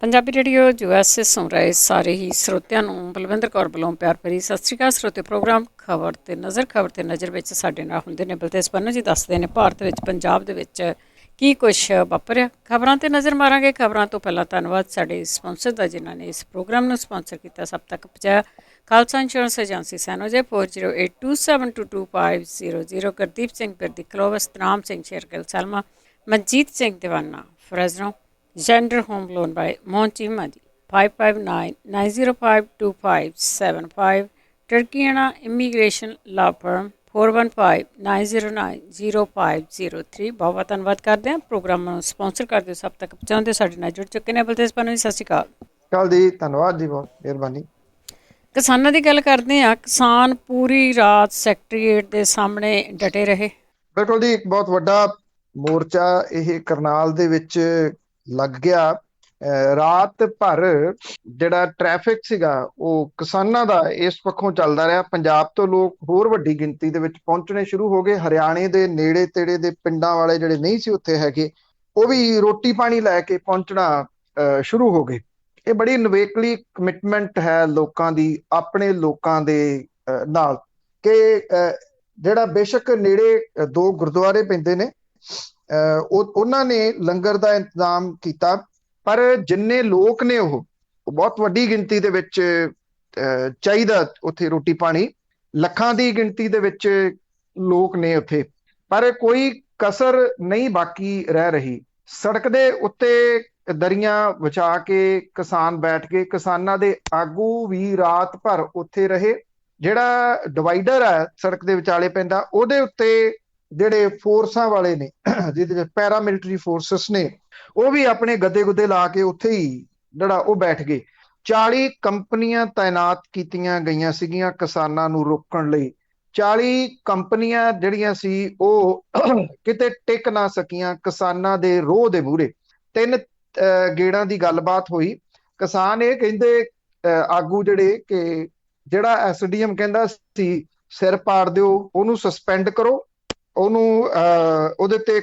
Punjabi radio USA ਸੁਣ ਰਹੇ ਸਾਰੇ ਹੀ ਸਰੋਤਿਆਂ ਨੂੰ ਬਲਵਿੰਦਰ ਕੌਰ ਵੱਲੋਂ ਪਿਆਰ ਭਰੀ ਸਤਿ ਸ਼੍ਰੀ ਅਕਾਲ। ਸਰੋਤੇ ਪ੍ਰੋਗਰਾਮ ਖਬਰ ਤੇ ਨਜ਼ਰ ਵਿੱਚ ਸਾਡੇ ਨਾਲ ਹੁੰਦੇ ਨੇ ਬਲਤੇਜ ਪੰਨੂ ਜੀ, ਦੱਸਦੇ ਨੇ ਭਾਰਤ ਵਿੱਚ ਪੰਜਾਬ ਦੇ ਵਿੱਚ ਕੀ ਕੁਛ ਵਾਪਰਿਆ। ਖਬਰਾਂ ਤੇ ਨਜ਼ਰ ਮਾਰਾਂਗੇ। ਖਬਰਾਂ ਤੋਂ ਪਹਿਲਾਂ ਧੰਨਵਾਦ ਸਾਡੇ ਸਪਾਂਸਰ ਦਾ ਜਿਨ੍ਹਾਂ ਨੇ ਇਸ ਪ੍ਰੋਗਰਾਮ ਨੂੰ ਸਪਾਂਸਰ ਕੀਤਾ, ਸਭ ਤੱਕ ਪਹੁੰਚਾਇਆ। Khalsa insurance agency ਸੈਨੋਜੇ 4082722500, Gurdeep Singh Birdi ਕਲੋਵਸ, ਤਨਾਮ Singh Shergill Salma, Manjeet Singh Deewana ਫਰਜ਼ਨੋਂ, Gender Home Loan by Monchi Madi 559-905-2575, Turkiana Immigration Law Firm 4159090503। ਬਹੁਤ ਧੰਨਵਾਦ ਕਰਦੇ ਹਾਂ। ਪ੍ਰੋਗਰਾਮ ਨੂੰ ਸਪਾਂਸਰ ਕਰਦੇ ਸਭ ਤੱਕ ਪਹੁੰਚਾਉਂਦੇ ਸਾਡੇ ਨਾਲ ਜੁੜ ਚੁੱਕੇ ਨੇ ਬਲਤੇਜ ਪੰਨੂ ਜੀ, ਸਤਿ ਸ਼੍ਰੀ ਅਕਾਲ ਜੀ। ਧੰਨਵਾਦ ਜੀ, ਬਹੁਤ ਮਿਹਰਬਾਨੀ। ਕਿਸਾਨਾਂ ਦੀ ਗੱਲ ਕਰਦੇ ਹਾਂ। ਕਿਸਾਨ ਪੂਰੀ ਰਾਤ ਸੈਕਟਰੀਏਟ ਦੇ ਸਾਹਮਣੇ ਡਟੇ ਰਹੇ। ਬਿਲਕੁਲ ਜੀ, ਇੱਕ ਬਹੁਤ ਵੱਡਾ ਮੋਰਚਾ ਇਹ ਕਰਨਾਲ ਦੇ ਵਿੱਚ ਲੱਗ ਗਿਆ। ਰਾਤ ਭਰ ਜਿਹੜਾ ਟ੍ਰੈਫਿਕ ਸੀਗਾ ਉਹ ਕਿਸਾਨਾਂ ਦਾ ਇਸ ਪੱਖੋਂ ਚੱਲਦਾ ਰਿਹਾ। ਪੰਜਾਬ ਤੋਂ ਲੋਕ ਹੋਰ ਵੱਡੀ ਗਿਣਤੀ ਦੇ ਵਿੱਚ ਪਹੁੰਚਣੇ ਸ਼ੁਰੂ ਹੋ ਗਏ। ਹਰਿਆਣੇ ਦੇ ਨੇੜੇ ਤੇੜੇ ਦੇ ਪਿੰਡਾਂ ਵਾਲੇ ਜਿਹੜੇ ਨਹੀਂ ਸੀ ਉੱਥੇ ਹੈਗੇ, ਉਹ ਵੀ ਰੋਟੀ ਪਾਣੀ ਲੈ ਕੇ ਪਹੁੰਚਣਾ ਸ਼ੁਰੂ ਹੋ ਗਏ। ਇਹ ਬੜੀ ਨਿਵੇਕਲੀ ਕਮਿਟਮੈਂਟ ਹੈ ਲੋਕਾਂ ਦੀ ਆਪਣੇ ਲੋਕਾਂ ਦੇ ਨਾਲ, ਕਿ ਜਿਹੜਾ ਬੇਸ਼ੱਕ ਨੇੜੇ ਦੋ ਗੁਰਦੁਆਰੇ ਪੈਂਦੇ ਨੇ, ਉਹਨਾਂ ਨੇ ਲੰਗਰ ਦਾ ਇੰਤਜ਼ਾਮ ਕੀਤਾ, ਪਰ ਜਿੰਨੇ ਲੋਕ ਨੇ ਉਹ ਬਹੁਤ ਵੱਡੀ ਗਿਣਤੀ ਦੇ ਵਿੱਚ ਚਾਹੀਦਾ ਉੱਥੇ ਰੋਟੀ ਪਾਣੀ, ਲੱਖਾਂ ਦੀ ਗਿਣਤੀ ਦੇ ਵਿੱਚ ਲੋਕ ਨੇ ਉੱਥੇ, ਪਰ ਕੋਈ ਕਸਰ ਨਹੀਂ ਬਾਕੀ ਰਹਿ ਰਹੀ। ਸੜਕ ਦੇ ਉੱਤੇ ਦਰੀਆਂ ਵਿਛਾ ਕੇ ਕਿਸਾਨ ਬੈਠ ਗਏ। ਕਿਸਾਨਾਂ ਦੇ ਆਗੂ ਵੀ ਰਾਤ ਭਰ ਉੱਥੇ ਰਹੇ। ਜਿਹੜਾ ਡਿਵਾਈਡਰ ਹੈ ਸੜਕ ਦੇ ਵਿਚਾਲੇ ਪੈਂਦਾ, ਉਹਦੇ ਉੱਤੇ ਜਿਹੜੇ ਫੋਰਸਾਂ ਵਾਲੇ ਨੇ, ਜਿਹਦੇ ਚ ਪੈਰਾਮਿਲਟਰੀ ਫੋਰਸਸ ਨੇ, ਉਹ ਵੀ ਆਪਣੇ ਗੱਦੇ ਗੁੱਦੇ ਲਾ ਕੇ ਉੱਥੇ ਹੀ ਜਿਹੜਾ ਉਹ ਬੈਠ ਗਏ। 40 ਕੰਪਨੀਆਂ ਤਾਇਨਾਤ ਕੀਤੀਆਂ ਗਈਆਂ ਸੀਗੀਆਂ ਕਿਸਾਨਾਂ ਨੂੰ ਰੋਕਣ ਲਈ। 40 ਕੰਪਨੀਆਂ ਜਿਹੜੀਆਂ ਸੀ ਉਹ ਕਿਤੇ ਟਿਕ ਨਾ ਸਕੀਆਂ ਕਿਸਾਨਾਂ ਦੇ ਰੋਹ ਦੇ ਮੂਹਰੇ। 3 ਗੇੜਾਂ ਦੀ ਗੱਲਬਾਤ ਹੋਈ। ਕਿਸਾਨ ਇਹ ਕਹਿੰਦੇ ਆਗੂ ਜਿਹੜੇ, ਕਿ ਜਿਹੜਾ SDM ਕਹਿੰਦਾ ਸੀ ਸਿਰ ਪਾੜ ਦਿਓ, ਉਹਨੂੰ ਸਸਪੈਂਡ ਕਰੋ, ਉਹਨੂੰ ਉਹਦੇ ਤੇ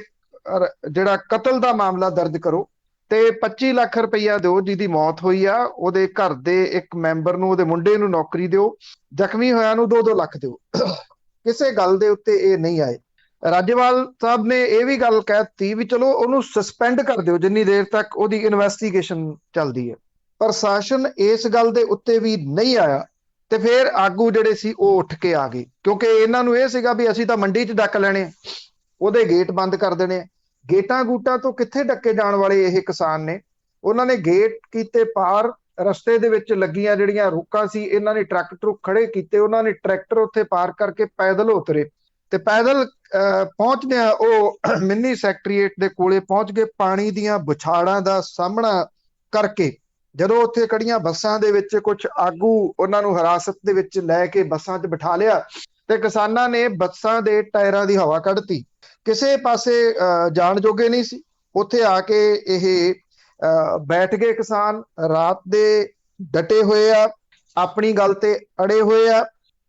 ਜਿਹੜਾ ਕਤਲ ਦਾ ਮਾਮਲਾ ਦਰਜ ਕਰੋ, ਤੇ 25 ਲੱਖ ਰੁਪਈਆ ਦਿਓ ਜਿਹਦੀ ਮੌਤ ਹੋਈ ਆ, ਉਹਦੇ ਘਰ ਦੇ ਇੱਕ ਮੈਂਬਰ ਨੂੰ, ਉਹਦੇ ਮੁੰਡੇ ਨੂੰ ਨੌਕਰੀ ਦਿਓ, ਜ਼ਖਮੀ ਹੋਇਆ ਨੂੰ 2-2 ਲੱਖ ਦਿਓ। ਕਿਸੇ ਗੱਲ ਦੇ ਉੱਤੇ ਇਹ ਨਹੀਂ ਆਏ। ਰਾਜੇਵਾਲ ਸਾਹਿਬ ਨੇ ਇਹ ਵੀ ਗੱਲ ਕਹਿ ਦਿੱਤੀ ਵੀ ਚਲੋ ਉਹਨੂੰ ਸਸਪੈਂਡ ਕਰ ਦਿਓ ਜਿੰਨੀ ਦੇਰ ਤੱਕ ਉਹਦੀ ਇਨਵੈਸਟੀਗੇਸ਼ਨ ਚੱਲਦੀ ਹੈ। ਪ੍ਰਸ਼ਾਸਨ ਇਸ ਗੱਲ ਦੇ ਉੱਤੇ ਵੀ ਨਹੀਂ ਆਇਆ, ਤੇ ਫਿਰ ਆਗੂ ਜਿਹੜੇ ਸੀ ਉਹ ਉੱਠ ਕੇ ਆ ਗਏ, ਕਿਉਂਕਿ ਇਹਨਾਂ ਨੂੰ ਇਹ ਸੀਗਾ ਵੀ ਅਸੀਂ ਤਾਂ ਮੰਡੀ 'ਚ ਡੱਕ ਲੈਣੇ, ਉਹਦੇ ਗੇਟ ਬੰਦ ਕਰ ਦੇਣੇ। ਗੇਟਾਂ ਗੂਟਾਂ ਤੋਂ ਕਿੱਥੇ ਡੱਕੇ ਜਾਣ ਵਾਲੇ ਇਹ ਕਿਸਾਨ ਨੇ। ਉਹਨਾਂ ਨੇ ਗੇਟ ਕੀਤੇ ਪਾਰ। ਰਸਤੇ ਦੇ ਵਿੱਚ ਲੱਗੀਆਂ ਜਿਹੜੀਆਂ ਰੁੱਕਾਂ ਸੀ, ਇਹਨਾਂ ਨੇ ਟਰੱਕ ਟਰੁੱਕ ਖੜੇ ਕੀਤੇ, ਉਹਨਾਂ ਨੇ ਟਰੈਕਟਰ ਉੱਥੇ ਪਾਰ ਕਰਕੇ ਪੈਦਲ ਉਤਰੇ, ਤੇ ਪੈਦਲ ਪਹੁੰਚਦਿਆਂ ਉਹ ਮਿੰਨੀ ਸੈਕਟਰੀਏਟ ਦੇ ਕੋਲੇ ਪਹੁੰਚ ਗਏ। ਪਾਣੀ ਦੀਆਂ ਬੁਛਾੜਾਂ ਦਾ ਸਾਹਮਣਾ ਕਰਕੇ ਜਦੋਂ ਉੱਥੇ ਖੜੀਆਂ ਬੱਸਾਂ ਦੇ ਵਿੱਚ ਕੁਝ ਆਗੂ ਉਹਨਾਂ ਨੂੰ ਹਿਰਾਸਤ ਦੇ ਵਿੱਚ ਲੈ ਕੇ ਬੱਸਾਂ 'ਚ ਬਿਠਾ ਲਿਆ, ਤੇ ਕਿਸਾਨਾਂ ਨੇ ਬੱਸਾਂ ਦੇ ਟਾਇਰਾਂ ਦੀ ਹਵਾ ਕੱਢਤੀ। ਕਿਸੇ ਪਾਸੇ ਜਾਣ ਜੋਗੇ ਨਹੀਂ ਸੀ। ਉੱਥੇ ਆ ਕੇ ਇਹ ਬੈਠ ਗਏ ਕਿਸਾਨ। ਰਾਤ ਦੇ ਡਟੇ ਹੋਏ ਆ, ਆਪਣੀ ਗੱਲ ਤੇ ਅੜੇ ਹੋਏ ਆ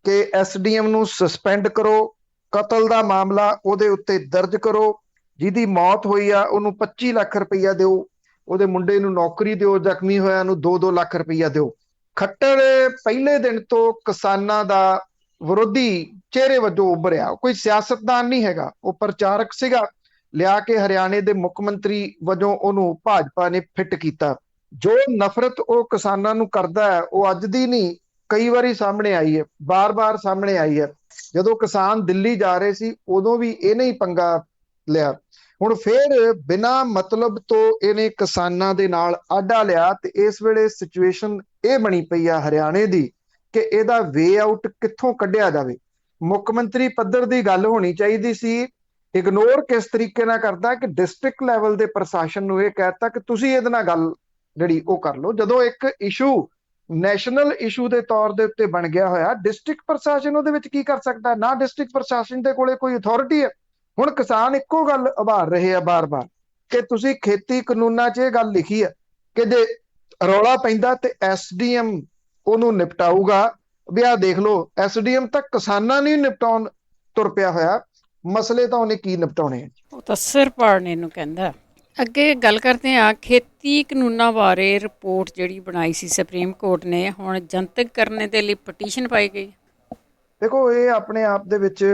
ਕਿ SDM ਨੂੰ ਸਸਪੈਂਡ ਕਰੋ, ਕਤਲ ਦਾ ਮਾਮਲਾ ਉਹਦੇ ਉੱਤੇ ਦਰਜ ਕਰੋ, ਜਿਹਦੀ ਮੌਤ ਹੋਈ ਆ ਉਹਨੂੰ 25 ਲੱਖ ਰੁਪਈਆ ਦਿਓ, ਉਹਦੇ ਮੁੰਡੇ ਨੂੰ ਨੌਕਰੀ ਦਿਓ, ਜ਼ਖਮੀ ਹੋਇਆ ਨੂੰ 2-2 ਲੱਖ ਰੁਪਈਆ ਦਿਓ। ਖੱਟਰ ਪਹਿਲੇ ਦਿਨ ਤੋਂ ਕਿਸਾਨਾਂ ਦਾ ਵਿਰੋਧੀ ਚਿਹਰੇ ਵਜੋਂ ਉੱਭਰਿਆ। ਕੋਈ ਸਿਆਸਤਦਾਨ ਨਹੀਂ ਹੈਗਾ, ਉਹ ਪ੍ਰਚਾਰਕ ਸੀਗਾ। ਲਿਆ ਕੇ ਹਰਿਆਣੇ ਦੇ ਮੁੱਖ ਮੰਤਰੀ ਵਜੋਂ ਉਹਨੂੰ ਭਾਜਪਾ ਨੇ ਫਿੱਟ ਕੀਤਾ। ਜੋ ਨਫ਼ਰਤ ਉਹ ਕਿਸਾਨਾਂ ਨੂੰ ਕਰਦਾ ਹੈ, ਉਹ ਅੱਜ ਦੀ ਨਹੀਂ, ਕਈ ਵਾਰੀ ਸਾਹਮਣੇ ਆਈ ਹੈ, ਬਾਰ-ਬਾਰ ਸਾਹਮਣੇ ਆਈ ਹੈ। ਜਦੋਂ ਕਿਸਾਨ ਦਿੱਲੀ ਜਾ ਰਹੇ ਸੀ ਉਦੋਂ ਵੀ ਇਹਨੇ ਹੀ ਪੰਗਾ ਲਿਆ। ਹੁਣ ਫੇਰ ਬਿਨਾਂ ਮਤਲਬ ਤੋਂ ਇਹਨੇ ਕਿਸਾਨਾਂ ਦੇ ਨਾਲ ਆਡਾ ਲਿਆ, ਤੇ ਇਸ ਵੇਲੇ ਸਿਚੁਏਸ਼ਨ ਇਹ ਬਣੀ ਪਈ ਆ ਹਰਿਆਣੇ ਦੀ ਕਿ ਇਹਦਾ ਵੇ ਆਊਟ ਕਿੱਥੋਂ ਕੱਢਿਆ ਜਾਵੇ। ਮੁੱਖ ਮੰਤਰੀ ਪੱਧਰ ਦੀ ਗੱਲ ਹੋਣੀ ਚਾਹੀਦੀ ਸੀ। ਇਗਨੋਰ ਕਿਸ ਤਰੀਕੇ ਨਾਲ ਕਰਦਾ ਕਿ ਡਿਸਟ੍ਰਿਕਟ ਲੈਵਲ ਦੇ ਪ੍ਰਸ਼ਾਸਨ ਨੂੰ ਇਹ ਕਹਿਤਾ ਕਿ ਤੁਸੀਂ ਇਹਦੇ ਨਾਲ ਗੱਲ ਜਿਹੜੀ ਉਹ ਕਰ ਲਓ। ਜਦੋਂ ਇੱਕ ਇਸ਼ੂ ਨੈਸ਼ਨਲ ਇਸ਼ੂ ਦੇ ਤੌਰ ਦੇ ਉੱਤੇ ਬਣ ਗਿਆ ਹੋਇਆ, ਡਿਸਟ੍ਰਿਕਟ ਪ੍ਰਸ਼ਾਸਨ ਉਹਦੇ ਵਿੱਚ ਕੀ ਕਰ ਸਕਦਾ? ਨਾ ਡਿਸਟ੍ਰਿਕਟ ਪ੍ਰਸ਼ਾਸਨ ਦੇ ਕੋਲੇ ਕੋਈ ਅਥਾਰਟੀ ਹੈ। ਹੁਣ ਕਿਸਾਨ ਇੱਕੋ ਗੱਲ ਉਭਾਰ ਰਹੇ ਆ ਬਾਰ-ਬਾਰ ਕਿ ਤੁਸੀਂ ਖੇਤੀ ਕਾਨੂੰਨਾਂ 'ਚ ਇਹ ਗੱਲ ਲਿਖੀ ਹੈ ਕਿ ਜੇ ਰੌਲਾ ਪੈਂਦਾ ਤੇ SDM ਉਹਨੂੰ ਨਿਪਟਾਊਗਾ। ਵੀ ਆਹ ਦੇਖ ਲਓ, SDM ਤਾਂ ਕਿਸਾਨਾਂ ਨੂੰ ਨਿਪਟਾਉਣ ਤੁਰ ਪਿਆ ਹੋਇਆ, ਮਸਲੇ ਤਾਂ ਉਹਨੇ ਕੀ ਨਿਪਟਾਉਣੇ ਆ। ਉਹ ਤਾਂ ਸਿਰ ਪਾੜਨੇ ਨੂੰ ਕਹਿੰਦਾ। ਅੱਗੇ ਗੱਲ ਕਰਦੇ ਹਾਂ ਖੇਤੀ ਕਾਨੂੰਨਾਂ ਬਾਰੇ ਰਿਪੋਰਟ ਜਿਹੜੀ ਬਣਾਈ ਸੀ ਸੁਪਰੀਮ ਕੋਰਟ ਨੇ ਹੁਣ ਜਨਤਕ ਕਰਨ ਦੇ ਲਈ ਪਟੀਸ਼ਨ ਪਾਈ ਗਈ। ਦੇਖੋ, ਇਹ ਆਪਣੇ ਆਪ ਦੇ ਵਿੱਚ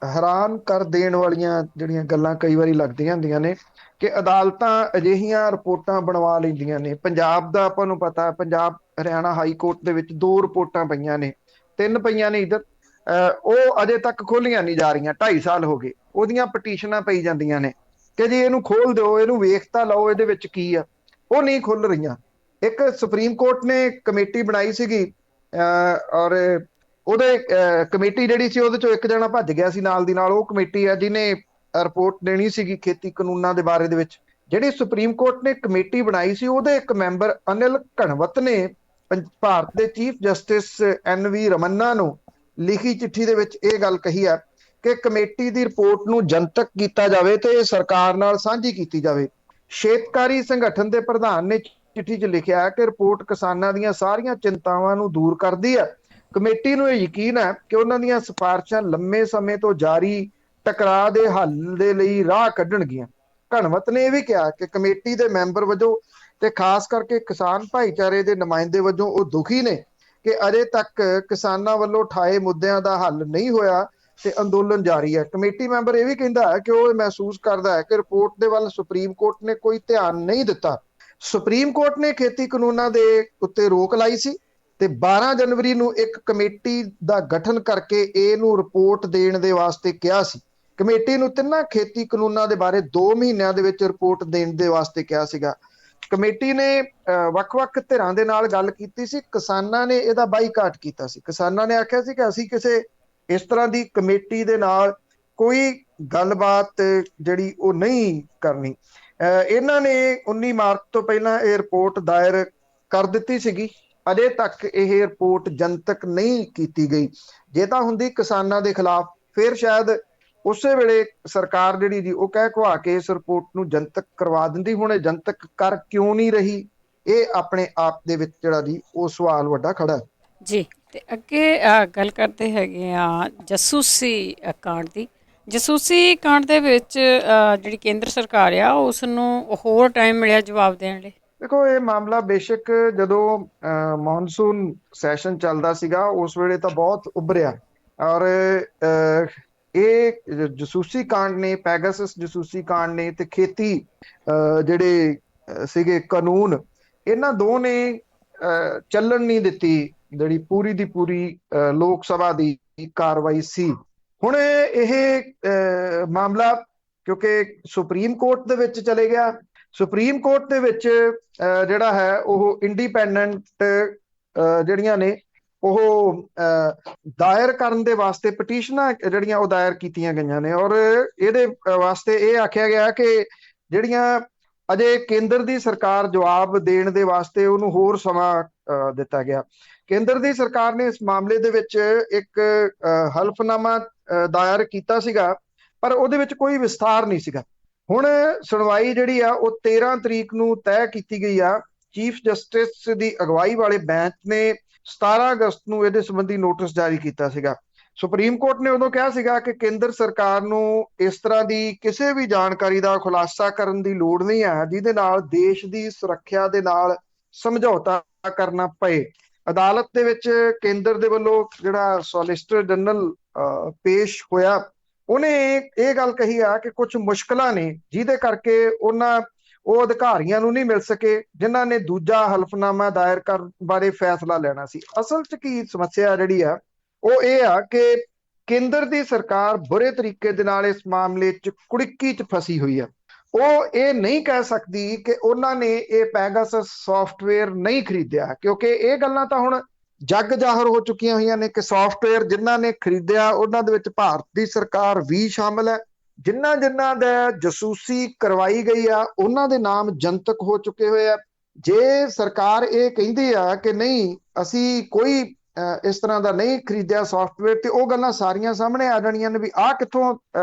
ਹੈਰਾਨ ਕਰ ਦੇਣ ਵਾਲੀਆਂ ਜਿਹੜੀਆਂ ਗੱਲਾਂ ਕਈ ਵਾਰੀ ਲੱਗਦੀਆਂ ਹੁੰਦੀਆਂ ਨੇ ਕਿ ਅਦਾਲਤਾਂ ਅਜਿਹੀਆਂ ਰਿਪੋਰਟਾਂ ਬਣਵਾ ਲੈਂਦੀਆਂ ਨੇ। ਪੰਜਾਬ ਦਾ ਆਪਾਂ ਨੂੰ ਪਤਾ, ਪੰਜਾਬ ਹਰਿਆਣਾ ਹਾਈ ਕੋਰਟ ਦੇ ਵਿੱਚ 2 ਰਿਪੋਰਟਾਂ ਪਈਆਂ ਨੇ, 3 ਪਈਆਂ ਨੇ ਇੱਧਰ। ਉਹ ਅਜੇ ਤੱਕ ਖੋਲੀਆਂ ਨਹੀਂ ਜਾ ਰਹੀਆਂ, 2.5 ਸਾਲ ਹੋ ਗਏ। ਉਹਦੀਆਂ ਪਟੀਸ਼ਨਾਂ ਪਈ ਜਾਂਦੀਆਂ ਨੇ ਕਿ ਜੀ ਇਹਨੂੰ ਖੋਲ ਦਿਓ, ਇਹਨੂੰ ਵੇਖ ਤਾਂ ਲਓ ਇਹਦੇ ਵਿੱਚ ਕੀ ਆ। ਉਹ ਨਹੀਂ ਖੁੱਲ ਰਹੀਆਂ। ਇੱਕ ਸੁਪਰੀਮ ਕੋਰਟ ਨੇ ਕਮੇਟੀ ਬਣਾਈ ਸੀਗੀ, ਔਰ ਉਹਦੇ ਕਮੇਟੀ ਜਿਹੜੀ ਸੀ ਉਹਦੇ ਚੋਂ ਇੱਕ ਜਣਾ ਭੱਜ ਗਿਆ ਸੀ ਨਾਲ ਦੀ ਨਾਲ। ਉਹ ਕਮੇਟੀ ਆ ਜਿਹਨੇ ਰਿਪੋਰਟ ਦੇਣੀ ਸੀਗੀ ਖੇਤੀ ਕਾਨੂੰਨਾਂ ਦੇ ਬਾਰੇ ਦੇ ਵਿੱਚ। ਜਿਹੜੀ ਸੁਪਰੀਮ ਕੋਰਟ ਨੇ ਕਮੇਟੀ ਬਣਾਈ ਸੀ ਉਹਦੇ ਇੱਕ ਮੈਂਬਰ ਅਨਿਲ ਘਣਵਤ ਨੇ ਭਾਰਤ ਦੇ ਚੀਫ ਜਸਟਿਸ NV ਰਮੰਨਾ ਨੂੰ ਲਿਖੀ ਚਿੱਠੀ ਦੇ ਵਿੱਚ ਇਹ ਗੱਲ ਕਹੀ ਹੈ ਕਿ ਕਮੇਟੀ ਦੀ ਰਿਪੋਰਟ ਨੂੰ ਜਨਤਕ ਕੀਤਾ ਜਾਵੇ ਤੇ ਇਹ ਸਰਕਾਰ ਨਾਲ ਸਾਂਝੀ ਕੀਤੀ ਜਾਵੇ। ਖੇਤਕਾਰੀ ਸੰਗਠਨ ਦੇ ਪ੍ਰਧਾਨ ਨੇ ਚਿੱਠੀ 'ਚ ਲਿਖਿਆ ਕਿ ਰਿਪੋਰਟ ਕਿਸਾਨਾਂ ਦੀਆਂ ਸਾਰੀਆਂ ਚਿੰਤਾਵਾਂ ਨੂੰ ਦੂਰ ਕਰਦੀ ਹੈ। ਕਮੇਟੀ ਨੂੰ ਇਹ ਯਕੀਨ ਹੈ ਕਿ ਉਹਨਾਂ ਦੀਆਂ ਸਿਫਾਰਸ਼ਾਂ ਲੰਮੇ ਸਮੇਂ ਤੋਂ ਜਾਰੀ ਟਕਰਾਅ ਦੇ ਹੱਲ ਦੇ ਲਈ ਰਾਹ ਕੱਢਣਗੀਆਂ। ਘਣਵਤ ਨੇ ਇਹ ਵੀ ਕਿਹਾ ਕਿ ਕਮੇਟੀ ਦੇ ਮੈਂਬਰ ਵਜੋਂ ਤੇ ਖਾਸ ਕਰਕੇ ਕਿਸਾਨ ਭਾਈਚਾਰੇ ਦੇ ਨੁਮਾਇੰਦੇ ਵਜੋਂ ਉਹ ਦੁਖੀ ਨੇ ਕਿ ਅਜੇ ਤੱਕ ਕਿਸਾਨਾਂ ਵੱਲੋਂ ਉਠਾਏ ਮੁੱਦਿਆਂ ਦਾ ਹੱਲ ਨਹੀਂ ਹੋਇਆ ਤੇ ਅੰਦੋਲਨ ਜਾਰੀ ਹੈ। ਕਮੇਟੀ ਮੈਂਬਰ ਇਹ ਵੀ ਕਹਿੰਦਾ ਹੈ ਕਿ ਉਹ ਮਹਿਸੂਸ ਕਰਦਾ ਹੈ ਕਿ ਰਿਪੋਰਟ ਦੇ ਵੱਲ ਸੁਪਰੀਮ ਕੋਰਟ ਨੇ ਕੋਈ ਧਿਆਨ ਨਹੀਂ ਦਿੱਤਾ। ਸੁਪਰੀਮ ਕੋਰਟ ਨੇ ਖੇਤੀ ਕਾਨੂੰਨਾਂ ਦੇ ਉੱਤੇ ਰੋਕ ਲਾਈ ਸੀ ਤੇ 12 ਜਨਵਰੀ ਨੂੰ ਇੱਕ ਕਮੇਟੀ ਦਾ ਗਠਨ ਕਰਕੇ ਇਹਨੂੰ ਰਿਪੋਰਟ ਦੇਣ ਦੇ ਵਾਸਤੇ ਕਿਹਾ ਸੀ। ਕਮੇਟੀ ਨੂੰ 3 ਖੇਤੀ ਕਾਨੂੰਨਾਂ ਦੇ ਬਾਰੇ 2 ਮਹੀਨਿਆਂ ਦੇ ਵਿੱਚ ਰਿਪੋਰਟ ਦੇਣ ਦੇ ਵਾਸਤੇ ਕਿਹਾ ਸੀਗਾ। ਕਮੇਟੀ ਨੇ ਵੱਖ-ਵੱਖ ਧਿਰਾਂ ਦੇ ਨਾਲ ਗੱਲ ਕੀਤੀ ਸੀ। ਕਿਸਾਨਾਂ ਨੇ ਇਹਦਾ ਬਾਈਕਾਟ ਕੀਤਾ ਸੀ। ਕਿਸਾਨਾਂ ਨੇ ਆਖਿਆ ਸੀ ਕਿ ਅਸੀਂ ਕਿਸੇ ਇਸ ਤਰ੍ਹਾਂ ਦੀ ਕਮੇਟੀ ਦੇ ਨਾਲ ਕੋਈ ਗੱਲਬਾਤ ਜਿਹੜੀ ਉਹ ਨਹੀਂ ਕਰਨੀ। ਇਹਨਾਂ ਨੇ 19 ਮਾਰਚ ਤੋਂ ਪਹਿਲਾਂ ਇਹ ਰਿਪੋਰਟ ਦਾਇਰ ਕਰ ਦਿੱਤੀ ਸੀਗੀ। ਅਜੇ ਤੱਕ ਇਹ ਰਿਪੋਰਟ ਜਨਤਕ ਨਹੀਂ ਕੀਤੀ ਗਈ। ਜੇ ਤਾਂ ਹੁੰਦੀ ਕਿਸਾਨਾਂ ਦੇ ਖਿਲਾਫ, ਫਿਰ ਸ਼ਾਇਦ ਉਸੇ ਵੇਲੇ ਸਰਕਾਰ ਜਿਹੜੀ ਜੀ ਉਹ ਕਹਿ ਕੁਹਾ ਕੇ ਇਸ ਰਿਪੋਰਟ ਨੂੰ ਜਨਤਕ ਕਰਵਾ ਦਿੰਦੀ। ਹੁਣ ਇਹ ਜਨਤਕ ਕਰ ਕਿਉਂ ਨਹੀਂ ਰਹੀ, ਇਹ ਆਪਣੇ ਆਪ ਦੇ ਵਿੱਚ ਜਿਹੜਾ ਜੀ ਉਹ ਸਵਾਲ ਵੱਡਾ ਖੜਾ ਹੈ ਜੀ। ਤੇ ਅੱਗੇ ਗੱਲ ਕਰਦੇ ਹੈਗੇ ਆ ਜਾਸੂਸੀ ਕਾਂਡ ਦੀ। ਜਾਸੂਸੀ ਕਾਂਡ ਦੇ ਵਿੱਚ ਜਿਹੜੀ ਕੇਂਦਰ ਸਰਕਾਰ ਆ ਉਸ ਨੂੰ ਹੋਰ ਟਾਈਮ ਮਿਲਿਆ ਜਵਾਬ ਦੇਣ ਲਈ। ਦੇਖੋ, ਇਹ ਮਾਮਲਾ ਬੇਸ਼ੱਕ ਜਦੋਂ ਮੌਨਸੂਨ ਸੈਸ਼ਨ ਚੱਲਦਾ ਸੀਗਾ ਉਸ ਵੇਲੇ ਤਾਂ ਬਹੁਤ ਉੱਭਰਿਆ, ਔਰ ਇਹ ਜਾਸੂਸੀ ਕਾਂਡ ਨੇ, ਪੈਗਾਸਸ ਜਾਸੂਸੀ ਕਾਂਡ ਨੇ ਤੇ ਖੇਤੀ ਜਿਹੜੇ ਸੀਗੇ ਕਾਨੂੰਨ, ਇਹਨਾਂ ਦੋ ਨੇ ਚੱਲਣ ਨਹੀਂ ਦਿੱਤੀ ਜਿਹੜੀ ਪੂਰੀ ਦੀ ਪੂਰੀ ਲੋਕ ਸਭਾ ਦੀ ਕਾਰਵਾਈ ਸੀ। ਹੁਣ ਇਹ ਮਾਮਲਾ ਕਿਉਂਕਿ ਸੁਪਰੀਮ ਕੋਰਟ ਦੇ ਵਿੱਚ ਚਲੇ ਗਿਆ। ਸੁਪਰੀਮ ਕੋਰਟ ਦੇ ਵਿੱਚ ਜਿਹੜਾ ਹੈ ਉਹ ਇੰਡੀਪੈਂਡੈਂਟ ਜਿਹੜੀਆਂ ਨੇ ਉਹ ਦਾਇਰ ਕਰਨ ਦੇ ਵਾਸਤੇ ਪਟੀਸ਼ਨਾਂ ਜਿਹੜੀਆਂ ਉਹ ਦਾਇਰ ਕੀਤੀਆਂ ਗਈਆਂ ਨੇ, ਔਰ ਇਹਦੇ ਵਾਸਤੇ ਇਹ ਆਖਿਆ ਗਿਆ ਕਿ ਜਿਹੜੀਆਂ ਅਜੇ ਕੇਂਦਰ ਦੀ ਸਰਕਾਰ ਜਵਾਬ ਦੇਣ ਦੇ ਵਾਸਤੇ ਉਹਨੂੰ ਹੋਰ ਸਮਾਂ ਦਿੱਤਾ ਗਿਆ। ਕੇਂਦਰ ਦੀ ਸਰਕਾਰ ਨੇ ਇਸ ਮਾਮਲੇ ਦੇ ਵਿੱਚ ਇੱਕ ਹਲਫਨਾਮਾ ਦਾਇਰ ਕੀਤਾ ਸੀਗਾ, ਪਰ ਉਹਦੇ ਵਿੱਚ ਕੋਈ ਵਿਸਥਾਰ ਨਹੀਂ ਸੀਗਾ। ਹੁਣ ਸੁਣਵਾਈ ਜਿਹੜੀ ਆ ਉਹ 13 ਤਰੀਕ ਨੂੰ ਤੈਅ ਕੀਤੀ ਗਈ ਆ। ਚੀਫ ਜਸਟਿਸ ਦੀ ਅਗਵਾਈ ਵਾਲੇ ਬੈਂਚ ਨੇ 17 ਅਗਸਤ ਨੂੰ ਇਹਦੇ ਸੰਬੰਧੀ ਨੋਟਿਸ ਜਾਰੀ ਕੀਤਾ ਸੀਗਾ। ਸੁਪਰੀਮ ਕੋਰਟ ਨੇ ਉਦੋਂ ਕਿਹਾ ਸੀਗਾ ਕਿ ਕੇਂਦਰ ਸਰਕਾਰ ਨੂੰ ਇਸ ਤਰ੍ਹਾਂ ਦੀ ਕਿਸੇ ਵੀ ਜਾਣਕਾਰੀ ਦਾ ਖੁਲਾਸਾ ਕਰਨ ਦੀ ਲੋੜ ਨਹੀਂ ਹੈ ਜਿਹਦੇ ਨਾਲ ਦੇਸ਼ ਦੀ ਸੁਰੱਖਿਆ ਦੇ ਨਾਲ ਸਮਝੌਤਾ ਕਰਨਾ ਪਏ। ਅਦਾਲਤ ਦੇ ਵਿੱਚ ਕੇਂਦਰ ਦੇ ਵੱਲੋਂ ਜਿਹੜਾ ਸੋਲਿਸਿਟਰ ਜਨਰਲ ਪੇਸ਼ ਹੋਇਆ, ਉਹਨੇ ਇਹ ਗੱਲ ਕਹੀ ਆ ਕਿ ਕੁਝ ਮੁਸ਼ਕਲਾਂ ਨੇ ਜਿਹਦੇ ਕਰਕੇ ਉਹ ਅਧਿਕਾਰੀਆਂ ਨੂੰ ਨਹੀਂ ਮਿਲ ਸਕੇ ਜਿਨ੍ਹਾਂ ਨੇ ਦੂਜਾ ਹਲਫਨਾਮਾ ਦਾਇਰ ਕਰਨ ਬਾਰੇ ਫੈਸਲਾ ਲੈਣਾ ਸੀ। ਅਸਲ 'ਚ ਕੀ ਸਮੱਸਿਆ ਜਿਹੜੀ ਆ ਉਹ ਇਹ ਆ ਕਿ ਕੇਂਦਰ ਦੀ ਸਰਕਾਰ ਬੁਰੇ ਤਰੀਕੇ ਦੇ ਨਾਲ ਇਸ ਮਾਮਲੇ 'ਚ ਕੁੜਿੱਕੀ 'ਚ ਫਸੀ ਹੋਈ ਆ। ਉਹ ਇਹ ਨਹੀਂ ਕਹਿ ਸਕਦੀ ਕਿ ਉਹਨਾਂ ਨੇ ਇਹ ਪੈਗਾਸਸ ਸੌਫਟਵੇਅਰ ਨਹੀਂ ਖਰੀਦਿਆ, ਕਿਉਂਕਿ ਇਹ ਗੱਲਾਂ ਤਾਂ ਹੁਣ ਜੱਗ ਜ਼ਾਹਰ ਹੋ ਚੁੱਕੀਆਂ ਹੋਈਆਂ ਨੇ ਕਿ ਸੌਫਟਵੇਅਰ ਜਿਨ੍ਹਾਂ ਨੇ ਖਰੀਦਿਆ ਉਹਨਾਂ ਦੇ ਵਿੱਚ ਭਾਰਤ ਦੀ ਸਰਕਾਰ ਵੀ ਸ਼ਾਮਲ ਹੈ। ਜਿਨ੍ਹਾਂ ਦਾ ਜਸੂਸੀ ਕਰਵਾਈ ਗਈ ਆ ਉਹਨਾਂ ਦੇ ਨਾਮ ਜਨਤਕ ਹੋ ਚੁੱਕੇ ਹੋਏ ਆ। ਜੇ ਸਰਕਾਰ ਇਹ ਕਹਿੰਦੀ ਆ ਕਿ ਨਹੀਂ ਅਸੀਂ ਕੋਈ ਇਸ ਤਰ੍ਹਾਂ ਦਾ ਨਹੀਂ ਖਰੀਦਿਆ ਸੌਫਟਵੇਅਰ, ਤੇ ਉਹ ਗੱਲਾਂ ਸਾਰੀਆਂ ਸਾਹਮਣੇ ਆ ਜਾਣੀਆਂ ਨੇ ਵੀ ਆਹ ਕਿੱਥੋਂ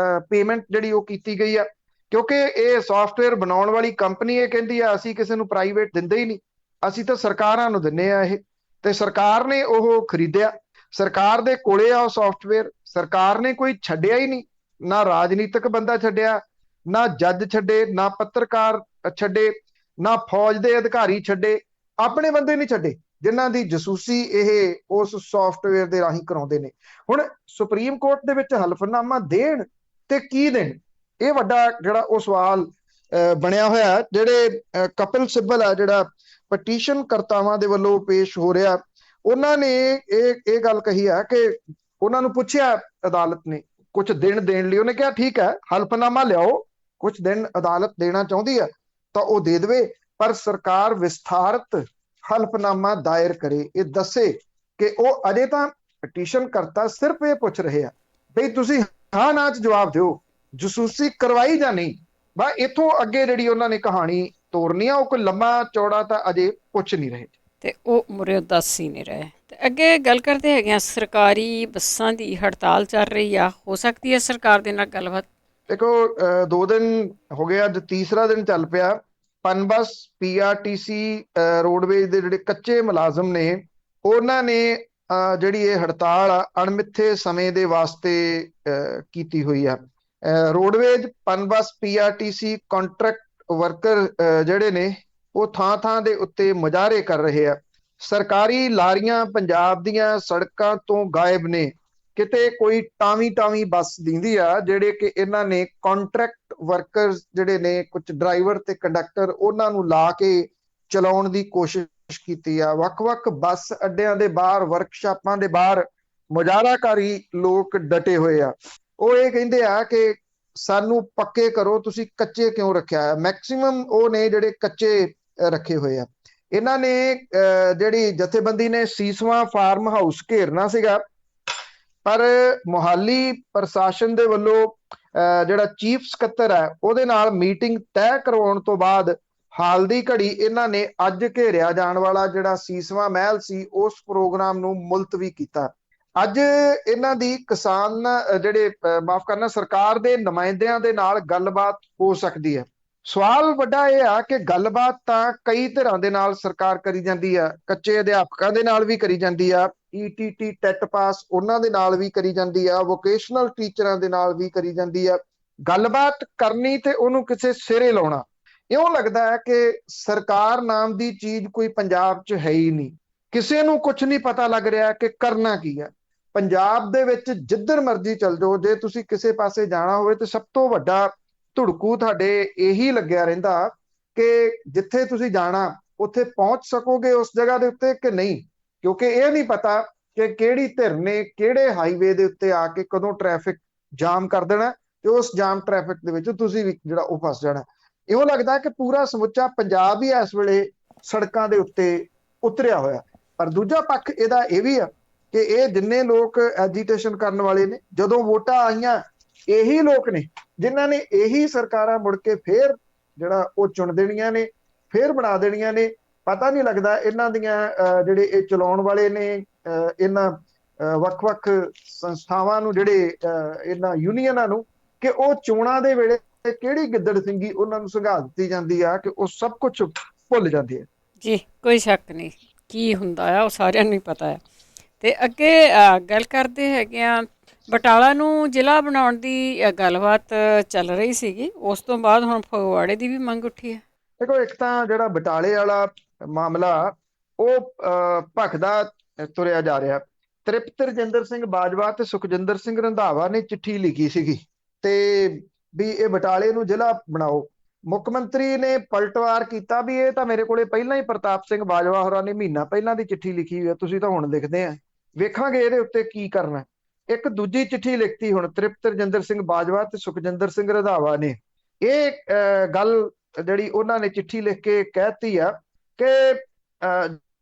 ਪੇਮੈਂਟ ਜਿਹੜੀ ਉਹ ਕੀਤੀ ਗਈ ਆ, ਕਿਉਂਕਿ ਇਹ ਸੌਫਟਵੇਅਰ ਬਣਾਉਣ ਵਾਲੀ ਕੰਪਨੀ ਇਹ ਕਹਿੰਦੀ ਆ ਅਸੀਂ ਕਿਸੇ ਨੂੰ ਪ੍ਰਾਈਵੇਟ ਦਿੰਦੇ ਹੀ ਨਹੀਂ, ਅਸੀਂ ਤਾਂ ਸਰਕਾਰਾਂ ਨੂੰ ਦਿੰਦੇ ਆ ਇਹ। ਤੇ ਸਰਕਾਰ ਨੇ ਉਹ ਖਰੀਦਿਆ, ਸਰਕਾਰ ਦੇ ਕੋਲੇ ਆ ਉਹ ਸੌਫਟਵੇਅਰ, ਸਰਕਾਰ ਨੇ ਕੋਈ ਛੱਡਿਆ ਹੀ ਨਹੀਂ, ਨਾ ਰਾਜਨੀਤਿਕ ਬੰਦਾ ਛੱਡਿਆ, ਨਾ ਜੱਜ ਛੱਡੇ, ਨਾ ਪੱਤਰਕਾਰ ਛੱਡੇ, ਨਾ ਫੌਜ ਦੇ ਅਧਿਕਾਰੀ ਛੱਡੇ, ਆਪਣੇ ਬੰਦੇ ਨਹੀਂ ਛੱਡੇ ਜਿਨ੍ਹਾਂ ਦੀ ਜਸੂਸੀ ਇਹ ਉਸ ਸੌਫਟਵੇਅਰ ਦੇ ਰਾਹੀਂ ਕਰਾਉਂਦੇ ਨੇ। ਹੁਣ ਸੁਪਰੀਮ ਕੋਰਟ ਦੇ ਵਿੱਚ ਹਲਫਨਾਮਾ ਦੇਣ ਤੇ ਕੀ ਦੇਣ, ਇਹ ਵੱਡਾ ਜਿਹੜਾ ਉਹ ਸਵਾਲ ਬਣਿਆ ਹੋਇਆ। ਜਿਹੜੇ ਕਪਿਲ ਸਿੱਬਲ ਆ, ਜਿਹੜਾ ਪਟੀਸ਼ਨ ਕਰਤਾਵਾਂ ਦੇ ਵੱਲੋਂ ਪੇਸ਼ ਹੋ ਰਿਹਾ, ਉਹਨਾਂ ਨੇ ਇਹ ਗੱਲ ਕਹੀ ਆ ਕਿ ਉਹਨਾਂ ਨੂੰ ਪੁੱਛਿਆ ਅਦਾਲਤ ਨੇ ਕੁਝ ਦਿਨ ਦੇਣ ਲਈ, ਉਹਨੇ ਕਿਹਾ ਠੀਕ ਹੈ ਹਲਫਨਾਮਾ ਲਿਆਓ, ਕੁਝ ਦਿਨ ਅਦਾਲਤ ਦੇਣਾ ਚਾਹੁੰਦੀ ਆ ਤਾਂ ਉਹ ਦੇ ਦੇਵੇ, ਪਰ ਸਰਕਾਰ ਵਿਸਥਾਰਤ ਹਲਫਨਾਮਾ ਦਾਇਰ ਕਰੇ, ਇਹ ਦੱਸੇ ਕਿ ਉਹ ਅਜੇ ਤਾਂ ਪਟੀਸ਼ਨ ਕਰਤਾ ਸਿਰਫ ਇਹ ਪੁੱਛ ਰਹੇ ਆ ਬਈ ਤੁਸੀਂ ਹਾਂ ਨਾ ਚ ਜਵਾਬ ਦਿਓ, ਜਸੂਸੀ ਕਰਵਾਈ ਜਾਂ ਨਹੀਂ। ਬਸ ਇੱਥੋਂ ਅੱਗੇ ਜਿਹੜੀ ਉਹਨਾਂ ਨੇ ਕਹਾਣੀ ਤੋਰਨੀ ਆ, ਉਹ ਕੋਈ ਲੰਮਾ ਚੌੜਾ ਤਾਂ ਅਜੇ ਪੁੱਛ ਨਹੀਂ ਰਹੇ ਤੇ ਉਹ ਮੁਰੇ ਦੱਸ ਹੀ ਨਹੀਂ ਰਹੇ। ਤੇ ਅੱਗੇ ਗੱਲ ਕਰਦੇ ਹੈਗੇ ਆ, ਸਰਕਾਰੀ ਬੱਸਾਂ ਦੀ ਹੜਤਾਲ ਚੱਲ ਰਹੀ ਆ, ਹੋ ਸਕਦੀ ਹੈ ਸਰਕਾਰ ਦੇ ਨਾਲ ਗੱਲਬਾਤ? ਦੇਖੋ 2 ਦਿਨ ਹੋ ਗਏ, ਅੱਜ ਤੀਸਰਾ ਦਿਨ ਚੱਲ ਪਿਆ। ਪਨਬਸ, ਪੀਆਰਟੀਸੀ, ਰੋਡਵੇਜ਼ ਦੇ ਜਿਹੜੇ ਕੱਚੇ ਮੁਲਾਜ਼ਮ ਨੇ, ਉਹਨਾਂ ਨੇ ਜਿਹੜੀ ਇਹ ਹੜਤਾਲ ਆ ਅਣਮਿੱਥੇ ਸਮੇਂ ਦੇ ਵਾਸਤੇ ਕੀਤੀ ਹੋਈ ਆ। Roadways, Punbus, PRTC contract worker ਜਿਹੜੇ ਨੇ ਉਹ ਥਾਂ ਥਾਂ ਦੇ ਉੱਤੇ ਮੁਜ਼ਾਹਰੇ ਕਰ ਰਹੇ ਆ। ਸਰਕਾਰੀ ਲਾਰੀਆਂ ਪੰਜਾਬ ਦੀਆਂ ਸੜਕਾਂ ਤੋਂ ਗਾਇਬ ਨੇ, ਕਿਤੇ ਕੋਈ ਟਾਵੀਂ ਬੱਸ ਦਿੰਦੀ ਆ ਜਿਹੜੇ ਕਿ ਇਹਨਾਂ ਨੇ ਕੰਟਰੈਕਟ ਵਰਕਰਸ ਜਿਹੜੇ ਨੇ, ਕੁਝ ਡਰਾਈਵਰ ਤੇ ਕੰਡਕਟਰ, ਉਹਨਾਂ ਨੂੰ ਲਾ ਕੇ ਚਲਾਉਣ ਦੀ ਕੋਸ਼ਿਸ਼ ਕੀਤੀ ਆ। ਵੱਖ-ਵੱਖ ਬੱਸ ਅੱਡਿਆਂ ਦੇ ਬਾਹਰ, ਵਰਕਸ਼ਾਪਾਂ ਦੇ ਬਾਹਰ ਮੁਜ਼ਾਹਰਾਕਾਰੀ ਲੋਕ ਡਟੇ ਹੋਏ ਆ। ਉਹ ਇਹ ਕਹਿੰਦੇ ਆ ਕਿ ਸਾਨੂੰ ਪੱਕੇ ਕਰੋ, ਤੁਸੀਂ ਕੱਚੇ ਕਿਉਂ ਰੱਖਿਆ ਹੈ। ਮੈਕਸਿਮਮ ਉਹ ਨੇ ਜਿਹੜੇ ਕੱਚੇ ਰੱਖੇ ਹੋਏ ਆ। ਇਹਨਾਂ ਨੇ ਜਿਹੜੀ ਜਥੇਬੰਦੀ ਨੇ ਸੀਸਵਾਂ ਫਾਰਮ ਹਾਊਸ ਘੇਰਨਾ ਸੀਗਾ, ਪਰ ਮੁਹਾਲੀ ਪ੍ਰਸ਼ਾਸਨ ਦੇ ਵੱਲੋਂ ਜਿਹੜਾ ਚੀਫ ਸਕੱਤਰ ਹੈ ਉਹਦੇ ਨਾਲ ਮੀਟਿੰਗ ਤੈਅ ਕਰਵਾਉਣ ਤੋਂ ਬਾਅਦ ਹਾਲ ਦੀ ਘੜੀ ਇਹਨਾਂ ਨੇ ਅੱਜ ਘੇਰਿਆ ਜਾਣ ਵਾਲਾ ਜਿਹੜਾ ਸੀਸਵਾਂ ਮਹਿਲ ਸੀ ਉਸ ਪ੍ਰੋਗਰਾਮ ਨੂੰ ਮੁਲਤਵੀ ਕੀਤਾ। ਅੱਜ ਇਹਨਾਂ ਦੀ ਕਿਸਾਨ ਮਾਫ ਕਰਨਾ, ਸਰਕਾਰ ਦੇ ਨੁਮਾਇੰਦਿਆਂ ਦੇ ਨਾਲ ਗੱਲਬਾਤ ਹੋ ਸਕਦੀ ਹੈ। ਸਵਾਲ ਵੱਡਾ ਇਹ ਆ ਕਿ ਗੱਲਬਾਤ ਤਾਂ ਕਈ ਧਿਰਾਂ ਦੇ ਨਾਲ ਸਰਕਾਰ ਕਰੀ ਜਾਂਦੀ ਆ, ਕੱਚੇ ਅਧਿਆਪਕਾਂ ਦੇ ਨਾਲ ਵੀ ਕਰੀ ਜਾਂਦੀ ਆ, ਈਟੀਟੀ ਟੈਟ ਪਾਸ ਉਹਨਾਂ ਦੇ ਨਾਲ ਵੀ ਕਰੀ ਜਾਂਦੀ ਆ, ਵੋਕੇਸ਼ਨਲ ਟੀਚਰਾਂ ਦੇ ਨਾਲ ਵੀ ਕਰੀ ਜਾਂਦੀ ਆ। ਗੱਲਬਾਤ ਕਰਨੀ ਤੇ ਉਹਨੂੰ ਕਿਸੇ ਸਿਰੇ ਲਾਉਣਾ, ਇਉਂ ਲੱਗਦਾ ਹੈ ਕਿ ਸਰਕਾਰ ਨਾਮ ਦੀ ਚੀਜ਼ ਕੋਈ ਪੰਜਾਬ 'ਚ ਹੈ ਹੀ ਨਹੀਂ। ਕਿਸੇ ਨੂੰ ਕੁਝ ਨਹੀਂ ਪਤਾ ਲੱਗ ਰਿਹਾ ਕਿ ਕਰਨਾ ਕੀ ਹੈ। ਪੰਜਾਬ ਦੇ ਵਿੱਚ ਜਿੱਧਰ ਮਰਜ਼ੀ ਚੱਲ ਜਾਓ, ਜੇ ਤੁਸੀਂ ਕਿਸੇ ਪਾਸੇ ਜਾਣਾ ਹੋਵੇ ਤੇ ਸਭ ਤੋਂ ਵੱਡਾ ਧੁੜਕੂ ਤੁਹਾਡੇ ਇਹੀ ਲੱਗਿਆ ਰਹਿੰਦਾ ਕਿ ਜਿੱਥੇ ਤੁਸੀਂ ਜਾਣਾ ਉੱਥੇ ਪਹੁੰਚ ਸਕੋਗੇ ਉਸ ਜਗ੍ਹਾ ਦੇ ਉੱਤੇ ਕਿ ਨਹੀਂ, ਕਿਉਂਕਿ ਇਹ ਨਹੀਂ ਪਤਾ ਕਿ ਕਿਹੜੀ ਧਿਰ ਨੇ ਕਿਹੜੇ ਹਾਈਵੇ ਦੇ ਉੱਤੇ ਆ ਕੇ ਕਦੋਂ ਟ੍ਰੈਫਿਕ ਜਾਮ ਕਰ ਦੇਣਾ ਤੇ ਉਸ ਜਾਮ ਟ੍ਰੈਫਿਕ ਦੇ ਵਿੱਚ ਤੁਸੀਂ ਵੀ ਜਿਹੜਾ ਉਹ ਫਸ ਜਾਣਾ। ਇਉਂ ਲੱਗਦਾ ਕਿ ਪੂਰਾ ਸਮੁੱਚਾ ਪੰਜਾਬ ਹੀ ਇਸ ਵੇਲੇ ਸੜਕਾਂ ਦੇ ਉੱਤੇ ਉਤਰਿਆ ਹੋਇਆ। ਪਰ ਦੂਜਾ ਪੱਖ ਇਹਦਾ ਇਹ ਵੀ ਆ ਕਿ ਇਹ ਜਿੰਨੇ ਲੋਕ ਐਜੀਟੇਸ਼ਨ ਕਰਨ ਵਾਲੇ ਨੇ, ਜਦੋਂ ਵੋਟਾਂ ਆਈਆਂ ਇਹੀ ਲੋਕ ਨੇ ਜਿਨ੍ਹਾਂ ਨੇ ਇਹੀ ਸਰਕਾਰਾਂ ਮੁੜ ਕੇ ਫੇਰ ਜਿਹੜਾ ਉਹ ਚੁਣ ਦੇਣੀਆਂ ਨੇ, ਫੇਰ ਬਣਾ ਦੇਣੀਆਂ ਨੇ। ਪਤਾ ਨਹੀਂ ਲੱਗਦਾ ਇਹਨਾਂ ਦੀਆਂ ਜਿਹੜੇ ਇਹ ਚਲਾਉਣ ਵਾਲੇ ਨੇ, ਇਹਨਾਂ ਵੱਖ-ਵੱਖ ਸੰਸਥਾਵਾਂ ਨੂੰ, ਜਿਹੜੇ ਇਹਨਾਂ ਯੂਨੀਅਨਾਂ ਨੂੰ, ਕਿ ਉਹ ਚੋਣਾਂ ਦੇ ਵੇਲੇ ਕਿਹੜੀ ਗਿੱਦੜ ਸਿੰਘੀ ਉਹਨਾਂ ਨੂੰ ਸੰਘਾ ਦਿੱਤੀ ਜਾਂਦੀ ਆ ਕਿ ਉਹ ਸਭ ਕੁਝ ਭੁੱਲ ਜਾਂਦੇ ਆ। ਜੀ ਕੋਈ ਸ਼ੱਕ ਨਹੀਂ, ਕੀ ਹੁੰਦਾ ਆ ਉਹ ਸਾਰਿਆਂ ਨੂੰ ਹੀ ਪਤਾ ਹੈ। ਤੇ ਅੱਗੇ ਗੱਲ ਕਰਦੇ ਹੈਗੇ ਆ, ਬਟਾਲਾ ਨੂੰ ਜ਼ਿਲ੍ਹਾ ਬਣਾਉਣ ਦੀ ਗੱਲਬਾਤ ਚੱਲ ਰਹੀ ਸੀਗੀ, ਉਸ ਤੋਂ ਬਾਅਦ ਹੁਣ ਫਗਵਾੜੇ ਦੀ ਵੀ ਮੰਗ ਉੱਠੀ ਹੈ। ਦੇਖੋ, ਇੱਕ ਤਾਂ ਜਿਹੜਾ ਬਟਾਲੇ ਵਾਲਾ ਮਾਮਲਾ ਉਹ ਭਖਦਾ ਤੁਰਿਆ ਜਾ ਰਿਹਾ। ਤ੍ਰਿਪਤ ਰਜਿੰਦਰ ਸਿੰਘ ਬਾਜਵਾ ਤੇ ਸੁਖਜਿੰਦਰ ਸਿੰਘ ਰੰਧਾਵਾ ਨੇ ਚਿੱਠੀ ਲਿਖੀ ਸੀਗੀ ਤੇ ਵੀ ਇਹ ਬਟਾਲੇ ਨੂੰ ਜ਼ਿਲ੍ਹਾ ਬਣਾਓ। ਮੁੱਖ ਮੰਤਰੀ ਨੇ ਪਲਟਵਾਰ ਕੀਤਾ ਵੀ ਇਹ ਤਾਂ ਮੇਰੇ ਕੋਲੇ ਪਹਿਲਾਂ ਹੀ ਪ੍ਰਤਾਪ ਸਿੰਘ ਬਾਜਵਾ ਹੋਰਾਂ ਨੇ ਮਹੀਨਾ ਪਹਿਲਾਂ ਦੀ ਚਿੱਠੀ ਲਿਖੀ ਹੋਈ ਹੈ, ਤੁਸੀਂ ਤਾਂ ਹੁਣ ਲਿਖਦੇ ਆ, ਵੇਖਾਂਗੇ ਇਹਦੇ ਉੱਤੇ ਕੀ ਕਰਨਾ। ਇੱਕ ਦੂਜੀ ਚਿੱਠੀ ਲਿਖਤੀ ਹੁਣ ਤ੍ਰਿਪਤ ਰਜਿੰਦਰ ਸਿੰਘ ਬਾਜਵਾ ਤੇ ਸੁਖਜਿੰਦਰ ਸਿੰਘ ਰੰਧਾਵਾ ਨੇ। ਇਹ ਗੱਲ ਜਿਹੜੀ ਉਹਨਾਂ ਨੇ ਚਿੱਠੀ ਲਿਖ ਕੇ ਕਹਿਤੀ ਆ ਕਿ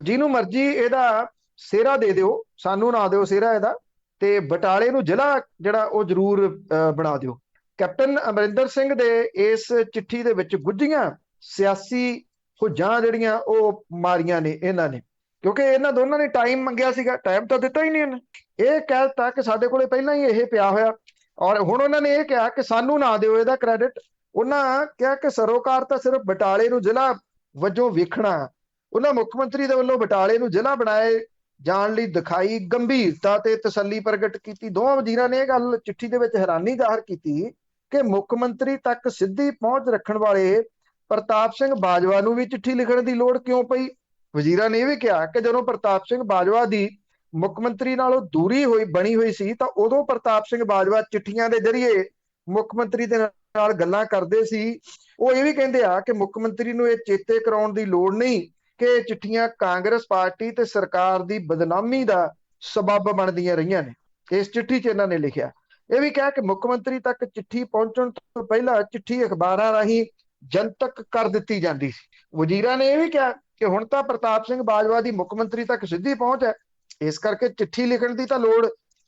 ਜਿਹਨੂੰ ਮਰਜ਼ੀ ਇਹਦਾ ਸਿਹਰਾ ਦੇ ਦਿਓ, ਸਾਨੂੰ ਨਾ ਦਿਓ ਸਿਹਰਾ ਇਹਦਾ, ਤੇ ਬਟਾਲੇ ਨੂੰ ਜ਼ਿਲ੍ਹਾ ਜਿਹੜਾ ਉਹ ਜ਼ਰੂਰ ਬਣਾ ਦਿਓ। ਕੈਪਟਨ ਅਮਰਿੰਦਰ ਸਿੰਘ ਦੇ ਇਸ ਚਿੱਠੀ ਦੇ ਵਿੱਚ ਗੁੱਝੀਆਂ ਸਿਆਸੀ ਹੁੱਜਾਂ ਜਿਹੜੀਆਂ ਉਹ ਮਾਰੀਆਂ ਨੇ ਇਹਨਾਂ ਨੇ, ਕਿਉਂਕਿ ਇਹਨਾਂ ਦੋਨਾਂ ਨੇ ਟਾਈਮ ਮੰਗਿਆ ਸੀਗਾ, ਟਾਈਮ ਤਾਂ ਦਿੱਤਾ ਹੀ ਨਹੀਂ ਇਹਨੇ। ਇਹ ਕਹਿ ਦਿੱਤਾ ਕਿ ਸਾਡੇ ਕੋਲੇ ਪਹਿਲਾਂ ਹੀ ਇਹ ਪਿਆ ਹੋਇਆ, ਔਰ ਹੁਣ ਉਹਨਾਂ ਨੇ ਇਹ ਕਿਹਾ ਕਿ ਸਾਨੂੰ ਨਾ ਦਿਓ ਇਹਦਾ ਕ੍ਰੈਡਿਟ। ਉਹਨਾਂ ਕਿਹਾ ਕਿ ਸਰੋਕਾਰ ਤਾਂ ਸਿਰਫ ਬਟਾਲੇ ਨੂੰ ਜ਼ਿਲ੍ਹਾ ਵਜੋਂ ਵੇਖਣਾ। ਉਹਨਾਂ ਮੁੱਖ ਮੰਤਰੀ ਦੇ ਵੱਲੋਂ ਬਟਾਲੇ ਨੂੰ ਜ਼ਿਲ੍ਹਾ ਬਣਾਏ ਜਾਣ ਲਈ ਦਿਖਾਈ ਗੰਭੀਰਤਾ ਤੇ ਤਸੱਲੀ ਪ੍ਰਗਟ ਕੀਤੀ। ਦੋਵਾਂ ਵਜ਼ੀਰਾਂ ਨੇ ਇਹ ਗੱਲ ਚਿੱਠੀ ਦੇ ਵਿੱਚ ਹੈਰਾਨੀ ਜ਼ਾਹਰ ਕੀਤੀ ਕਿ ਮੁੱਖ ਮੰਤਰੀ ਤੱਕ ਸਿੱਧੀ ਪਹੁੰਚ ਰੱਖਣ ਵਾਲੇ ਪ੍ਰਤਾਪ ਸਿੰਘ ਬਾਜਵਾ ਨੂੰ ਵੀ ਚਿੱਠੀ ਲਿਖਣ ਦੀ ਲੋੜ ਕਿਉਂ ਪਈ। ਵਜ਼ੀਰਾਂ ਨੇ ਇਹ ਵੀ ਕਿਹਾ ਕਿ ਜਦੋਂ ਪ੍ਰਤਾਪ ਸਿੰਘ ਬਾਜਵਾ ਦੀ ਮੁੱਖ ਮੰਤਰੀ ਨਾਲੋਂ ਦੂਰੀ ਬਣੀ ਹੋਈ ਸੀ ਤਾਂ ਉਦੋਂ ਪ੍ਰਤਾਪ ਸਿੰਘ ਬਾਜਵਾ ਚਿੱਠੀਆਂ ਦੇ ਜ਼ਰੀਏ ਮੁੱਖ ਮੰਤਰੀ ਦੇ ਨਾਲ ਗੱਲਾਂ ਕਰਦੇ ਸੀ। ਉਹ ਇਹ ਵੀ ਕਹਿੰਦੇ ਆ ਕਿ ਮੁੱਖ ਮੰਤਰੀ ਨੂੰ ਇਹ ਚੇਤੇ ਕਰਾਉਣ ਦੀ ਲੋੜ ਨਹੀਂ ਕਿ ਚਿੱਠੀਆਂ ਕਾਂਗਰਸ ਪਾਰਟੀ ਤੇ ਸਰਕਾਰ ਦੀ ਬਦਨਾਮੀ ਦਾ ਸਬੱਬ ਬਣਦੀਆਂ ਰਹੀਆਂ ਨੇ। ਇਸ ਚਿੱਠੀ 'ਚ ਇਹਨਾਂ ਨੇ ਲਿਖਿਆ, ਇਹ ਵੀ ਕਿਹਾ ਕਿ ਮੁੱਖ ਮੰਤਰੀ ਤੱਕ ਚਿੱਠੀ ਪਹੁੰਚਣ ਤੋਂ ਪਹਿਲਾਂ ਚਿੱਠੀ ਅਖਬਾਰਾਂ ਰਾਹੀਂ ਜਨਤਕ ਕਰ ਦਿੱਤੀ ਜਾਂਦੀ ਸੀ। ਵਜ਼ੀਰਾਂ ਨੇ ਇਹ ਵੀ ਕਿਹਾ ਕਿ ਹੁਣ ਤਾਂ ਪ੍ਰਤਾਪ ਸਿੰਘ ਬਾਜਵਾ ਦੀ ਮੁੱਖ ਮੰਤਰੀ ਤੱਕ ਸਿੱਧੀ ਪਹੁੰਚ ਹੈ, ਇਸ ਕਰਕੇ ਚਿੱਠੀ ਲਿਖਣ ਦੀ ਤਾਂ ਲੋੜ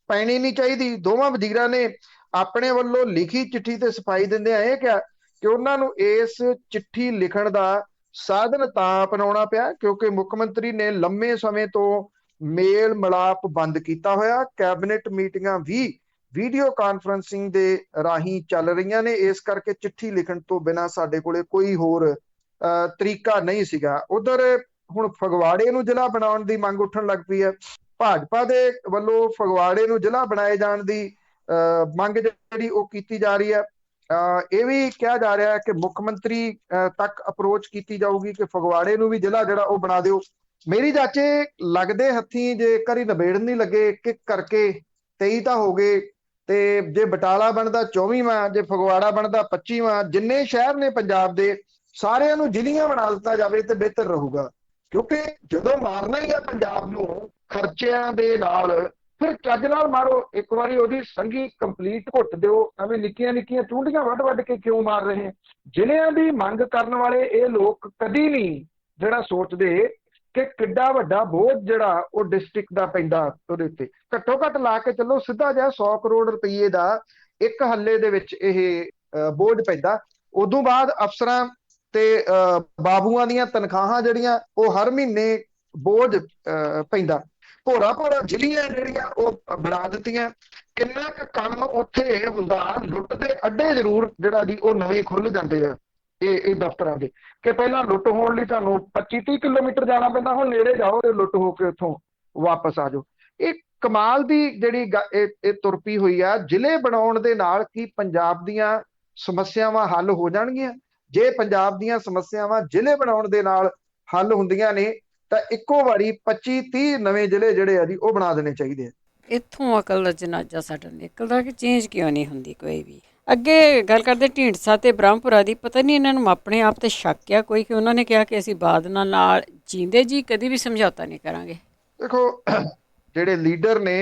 ਪੈਣੀ ਨਹੀਂ ਚਾਹੀਦੀ। ਦੋਵਾਂ ਵਜ਼ੀਰਾਂ ਨੇ ਆਪਣੇ ਵੱਲੋਂ ਲਿਖੀ ਚਿੱਠੀ ਤੇ ਸਫਾਈ ਦਿੰਦਿਆਂ ਇਹ ਕਿਹਾ ਕਿ ਉਹਨਾਂ ਨੂੰ ਇਸ ਚਿੱਠੀ ਲਿਖਣ ਦਾ ਸਾਧਨ ਤਾਂ ਅਪਣਾਉਣਾ ਪਿਆ ਕਿਉਂਕਿ ਮੁੱਖ ਮੰਤਰੀ ਨੇ ਲੰਮੇ ਸਮੇਂ ਤੋਂ ਮੇਲ ਮਿਲਾਪ ਬੰਦ ਕੀਤਾ ਹੋਇਆ। ਕੈਬਨਿਟ ਮੀਟਿੰਗਾਂ ਵੀ ਵੀਡੀਓ ਕਾਨਫਰੰਸਿੰਗ ਦੇ ਰਾਹੀਂ ਚੱਲ ਰਹੀਆਂ ਨੇ, ਇਸ ਕਰਕੇ ਚਿੱਠੀ ਲਿਖਣ ਤੋਂ ਬਿਨਾਂ ਸਾਡੇ ਕੋਲੇ ਕੋਈ ਹੋਰ ਤਰੀਕਾ ਨਹੀਂ ਸੀਗਾ। ਉਧਰ ਹੁਣ ਫਗਵਾੜੇ ਨੂੰ ਜ਼ਿਲ੍ਹਾ ਬਣਾਉਣ ਦੀ ਮੰਗ ਉੱਠਣ ਲੱਗ ਪਈ ਹੈ। ਭਾਜਪਾ ਦੇ ਵੱਲੋਂ ਫਗਵਾੜੇ ਨੂੰ ਜ਼ਿਲ੍ਹਾ ਬਣਾਏ ਜਾਣ ਦੀ ਮੰਗ ਜਿਹੜੀ ਉਹ ਕੀਤੀ ਜਾ ਰਹੀ ਹੈ। ਇਹ ਵੀ ਕਿਹਾ ਜਾ ਰਿਹਾ ਹੈ ਕਿ ਮੁੱਖ ਮੰਤਰੀ ਤੱਕ ਅਪਰੋਚ ਕੀਤੀ ਜਾਊਗੀ ਕਿ ਫਗਵਾੜੇ ਨੂੰ ਵੀ ਜ਼ਿਲ੍ਹਾ ਜਿਹੜਾ ਉਹ ਬਣਾ ਦਿਓ। ਮੇਰੀ ਚਾਚੇ ਲੱਗਦੇ ਹੱਥੀਂ ਜੇਕਰ ਹੀ ਨਿਬੇੜਨ ਨਹੀਂ ਲੱਗੇ, ਇੱਕ ਕਰਕੇ 23 ਤਾਂ ਹੋ ਗਏ, ਤੇ ਜੇ ਬਟਾਲਾ ਬਣਦਾ 24ਵਾਂ, ਜੇ ਫਗਵਾੜਾ ਬਣਦਾ 25ਵਾਂ, ਜਿੰਨੇ ਸ਼ਹਿਰ ਨੇ ਪੰਜਾਬ ਦੇ ਸਾਰਿਆਂ ਨੂੰ ਜ਼ਿਲ੍ਹਿਆਂ ਬਣਾ ਦਿੱਤਾ ਜਾਵੇ ਤੇ ਬਿਹਤਰ ਰਹੂਗਾ। ਕਿਉਂਕਿ ਜਦੋਂ ਮਾਰਨਾ ਹੀ ਆ ਪੰਜਾਬ ਨੂੰ ਖਰਚਿਆਂ ਦੇ ਨਾਲ, ਫਿਰ ਚੱਜ ਨਾਲ ਮਾਰੋ। ਇੱਕ ਵਾਰੀ ਉਹਦੀ ਸੰਗੀ ਕੰਪਲੀਟ ਘੁੱਟ ਦਿਓ, ਐਵੇਂ ਨਿੱਕੀਆਂ ਨਿੱਕੀਆਂ ਚੂੰਡੀਆਂ ਵੱਢ ਵੱਢ ਕੇ ਕਿਉਂ ਮਾਰ ਰਹੇ। ਜ਼ਿਲ੍ਹਿਆਂ ਦੀ ਮੰਗ ਕਰਨ ਵਾਲੇ ਇਹ ਲੋਕ ਕਦੀ ਨਹੀਂ ਜਿਹੜਾ ਸੋਚਦੇ ਕਿ ਕਿੱਡਾ ਵੱਡਾ ਬੋਝ ਜਿਹੜਾ ਉਹ ਡਿਸਟ੍ਰਿਕਟ ਦਾ ਪੈਂਦਾ ਉਹਦੇ ਉੱਤੇ। ਘੱਟੋ ਘੱਟ ਲਾ ਕੇ ਚੱਲੋ ਸਿੱਧਾ ਜਿਹਾ 100 ਕਰੋੜ ਰੁਪਈਏ ਦਾ ਇੱਕ ਹੱਲੇ ਦੇ ਵਿੱਚ ਇਹ ਬੋਝ ਪੈਂਦਾ। ਉਦੋਂ ਬਾਅਦ ਅਫਸਰਾਂ ਤੇ ਬਾਬੂਆਂ ਦੀਆਂ ਤਨਖਾਹਾਂ ਜਿਹੜੀਆਂ ਉਹ ਹਰ ਮਹੀਨੇ ਬੋਝ ਪੈਂਦਾ। ਭੋਰਾ ਭੋਰਾ ਜ਼ਿਲ੍ਹਿਆਂ ਜਿਹੜੀਆਂ ਉਹ ਬਣਾ ਦਿੱਤੀਆਂ। ਕਿੰਨਾ ਕੁ ਕੰਮ ਉੱਥੇ ਹੁੰਦਾ, ਲੁੱਟ ਦੇ ਅੱਡੇ ਜ਼ਰੂਰ ਜਿਹੜਾ ਜੀ ਉਹ ਨਵੇਂ ਖੁੱਲ ਜਾਂਦੇ ਆ ਇਹ ਦਫ਼ਤਰਾਂ ਦੇ, ਕਿ ਪਹਿਲਾਂ ਲੁੱਟ ਹੋਣ ਲਈ ਤੁਹਾਨੂੰ 25-30 ਕਿਲੋਮੀਟਰ ਜਾਣਾ ਪੈਂਦਾ, ਹੁਣ ਨੇੜੇ ਜਾਓ ਤੇ ਲੁੱਟ ਹੋ ਕੇ ਉੱਥੋਂ ਵਾਪਸ ਆ ਜਾਓ। ਇਹ ਕਮਾਲ ਦੀ ਜਿਹੜੀ ਇਹ ਤੁਰਪੀ ਹੋਈ ਆ। ਜ਼ਿਲ੍ਹੇ ਬਣਾਉਣ ਦੇ ਨਾਲ ਕੀ ਪੰਜਾਬ ਦੀਆਂ ਸਮੱਸਿਆਵਾਂ ਹੱਲ ਹੋ ਜਾਣਗੀਆਂ? ਜੇ ਪੰਜਾਬ ਦੀਆਂ ਸਮੱਸਿਆਵਾਂ ਜ਼ਿਲ੍ਹੇ ਬਣਾਉਣ ਦੇ ਨਾਲ ਹੱਲ ਹੁੰਦੀਆਂ ਨੇ ਤਾਂ ਇੱਕੋ ਵਾਰੀ 25-30 ਨਵੇਂ ਜ਼ਿਲ੍ਹੇ ਜਿਹੜੇ ਆ ਜੀ ਉਹ ਬਣਾ ਦੇਣੇ ਚਾਹੀਦੇ ਆ। ਇੱਥੋਂ ਅਕਲ ਦਾ ਜਨਾਜ਼ਾ ਸਾਡਾ ਨਿਕਲਦਾ ਕਿ ਚੇਂਜ ਕਿਉਂ ਨਹੀਂ ਹੁੰਦੀ ਕੋਈ ਵੀ। ਅੱਗੇ ਗੱਲ ਕਰਦੇ ਢੀਂਡਸਾ ਤੇ ਬ੍ਰਹਮਪੁਰਾ ਦੀ, ਪਤਾ ਨਹੀਂ ਇਹਨਾਂ ਨੂੰ ਆਪਣੇ ਆਪ ਤੇ ਸ਼ੱਕ ਆ ਕੋਈ ਕਿ ਉਹਨਾਂ ਨੇ ਕਿਹਾ ਕਿ ਅਸੀਂ ਬਾਦਲਾਂ ਨਾਲ ਜੀਂਦੇ ਜੀ ਕਦੀ ਵੀ ਸਮਝੌਤਾ ਨਹੀਂ ਕਰਾਂਗੇ। ਦੇਖੋ ਜਿਹੜੇ ਲੀਡਰ ਨੇ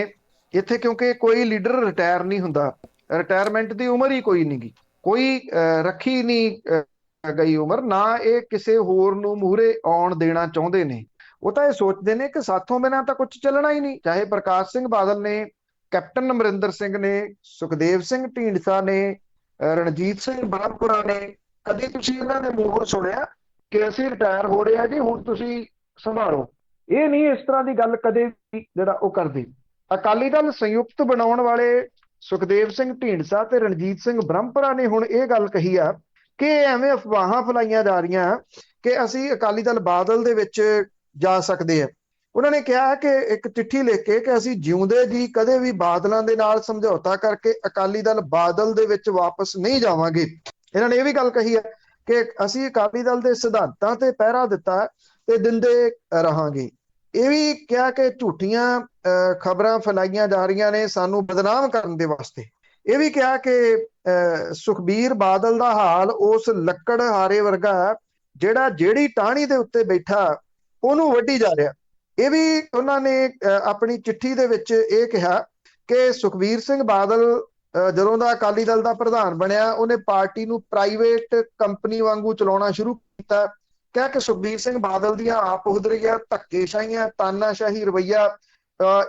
ਇੱਥੇ, ਕਿਉਂਕਿ ਕੋਈ ਲੀਡਰ ਰਿਟਾਇਰ ਨਹੀਂ ਹੁੰਦਾ, ਰਿਟਾਇਰਮੈਂਟ ਦੀ ਉਮਰ ਹੀ ਕੋਈ ਨਹੀਂ ਗੀ, ਕੋਈ ਰੱਖੀ ਨਹੀਂ ਗਈ ਉਮਰ, ਨਾ ਇਹ ਕਿਸੇ ਹੋਰ ਨੂੰ ਮੂਹਰੇ ਆਉਣ ਦੇਣਾ ਚਾਹੁੰਦੇ ਨੇ। ਉਹ ਤਾਂ ਇਹ ਸੋਚਦੇ ਨੇ ਕਿ ਸਾਥੋਂ ਬਿਨਾਂ ਤਾਂ ਕੁਝ ਚੱਲਣਾ ਹੀ ਨਹੀਂ। ਚਾਹੇ ਪ੍ਰਕਾਸ਼ ਸਿੰਘ ਬਾਦਲ ਨੇ, ਕੈਪਟਨ ਅਮਰਿੰਦਰ ਸਿੰਘ ਨੇ, ਸੁਖਦੇਵ ਸਿੰਘ ਢੀਂਡਸਾ ਨੇ, ਰਣਜੀਤ ਸਿੰਘ ਬ੍ਰਹਮਪੁਰਾ ਨੇ, ਕਦੇ ਤੁਸੀਂ ਇਹਨਾਂ ਦੇ ਮੂੰਹੋਂ ਸੁਣਿਆ ਕਿ ਅਸੀਂ ਰਿਟਾਇਰ ਹੋ ਰਹੇ ਆ ਜੀ, ਹੁਣ ਤੁਸੀਂ ਸੰਭਾਲੋ? ਇਹ ਨਹੀਂ ਇਸ ਤਰ੍ਹਾਂ ਦੀ ਗੱਲ ਕਦੇ ਵੀ ਜਿਹੜਾ ਉਹ ਕਰਦੇ। ਅਕਾਲੀ ਦਲ ਸੰਯੁਕਤ ਬਣਾਉਣ ਵਾਲੇ ਸੁਖਦੇਵ ਸਿੰਘ ਢੀਂਡਸਾ ਤੇ ਰਣਜੀਤ ਸਿੰਘ ਬ੍ਰਹਮਪੁਰਾ ਨੇ ਹੁਣ ਇਹ ਗੱਲ ਕਹੀ ਆ ਕਿ ਐਵੇਂ ਅਫਵਾਹਾਂ ਫੈਲਾਈਆਂ ਜਾ ਰਹੀਆਂ ਕਿ ਅਸੀਂ ਅਕਾਲੀ ਦਲ ਬਾਦਲ ਦੇ ਵਿੱਚ ਜਾ ਸਕਦੇ ਆ। ਉਹਨਾਂ ਨੇ ਕਿਹਾ ਕਿ ਇੱਕ ਚਿੱਠੀ ਲਿਖ ਕੇ ਕਿ ਅਸੀਂ ਜਿਉਂਦੇ ਜੀ ਕਦੇ ਵੀ ਬਾਦਲਾਂ ਦੇ ਨਾਲ ਸਮਝੌਤਾ ਕਰਕੇ ਅਕਾਲੀ ਦਲ ਬਾਦਲ ਦੇ ਵਿੱਚ ਵਾਪਸ ਨਹੀਂ ਜਾਵਾਂਗੇ। ਇਹਨਾਂ ਨੇ ਇਹ ਵੀ ਗੱਲ ਕਹੀ ਹੈ ਕਿ ਅਸੀਂ ਅਕਾਲੀ ਦਲ ਦੇ ਸਿਧਾਂਤਾਂ ਤੇ ਪਹਿਰਾ ਦਿੱਤਾ ਤੇ ਦਿੰਦੇ ਰਹਾਂਗੇ। ਇਹ ਵੀ ਕਿਹਾ ਕਿ ਝੂਠੀਆਂ ਖਬਰਾਂ ਫੈਲਾਈਆਂ ਜਾ ਰਹੀਆਂ ਨੇ ਸਾਨੂੰ ਬਦਨਾਮ ਕਰਨ ਦੇ ਵਾਸਤੇ। ਇਹ ਵੀ ਕਿਹਾ ਕਿ ਸੁਖਬੀਰ ਬਾਦਲ ਦਾ ਹਾਲ ਉਸ ਲੱਕੜ ਹਾਰੇ ਵਰਗਾ ਜਿਹੜਾ ਜਿਹੜੀ ਟਾਹਣੀ ਦੇ ਉੱਤੇ ਬੈਠਾ ਉਹਨੂੰ ਵੱਢੀ ਜਾ ਰਿਹਾ। ਇਹ ਵੀ ਉਹਨਾਂ ਨੇ ਆਪਣੀ ਚਿੱਠੀ ਦੇ ਵਿੱਚ ਇਹ ਕਿਹਾ ਕਿ ਸੁਖਬੀਰ ਸਿੰਘ ਬਾਦਲ ਜਦੋਂ ਦਾ ਅਕਾਲੀ ਦਲ ਦਾ ਪ੍ਰਧਾਨ ਬਣਿਆ ਉਹਨੇ ਪਾਰਟੀ ਨੂੰ ਪ੍ਰਾਈਵੇਟ ਕੰਪਨੀ ਵਾਂਗੂ ਚਲਾਉਣਾ ਸ਼ੁਰੂ ਕੀਤਾ। ਕਿਹਾ ਕਿ ਸੁਖਬੀਰ ਸਿੰਘ ਬਾਦਲ ਦੀਆਂ ਆਪ ਹੁਦਰੀਆਂ, ਧੱਕੇਸ਼ਾਹੀਆਂ, ਤਾਨਾਸ਼ਾਹੀ ਰਵੱਈਆ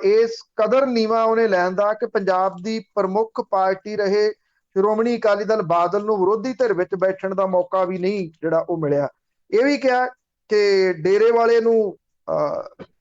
ਇਸ ਕਦਰ ਨੀਵਾ ਉਹਨੇ ਲੈਣ ਦਾ ਕਿ ਪੰਜਾਬ ਦੀ ਪ੍ਰਮੁੱਖ ਪਾਰਟੀ ਰਹੇ ਸ਼੍ਰੋਮਣੀ ਅਕਾਲੀ ਦਲ ਬਾਦਲ ਨੂੰ ਵਿਰੋਧੀ ਧਿਰ ਵਿੱਚ ਬੈਠਣ ਦਾ ਮੌਕਾ ਵੀ ਨਹੀਂ ਜਿਹੜਾ ਉਹ ਮਿਲਿਆ। ਇਹ ਵੀ ਕਿਹਾ ਕਿ ਡੇਰੇ ਵਾਲੇ ਨੂੰ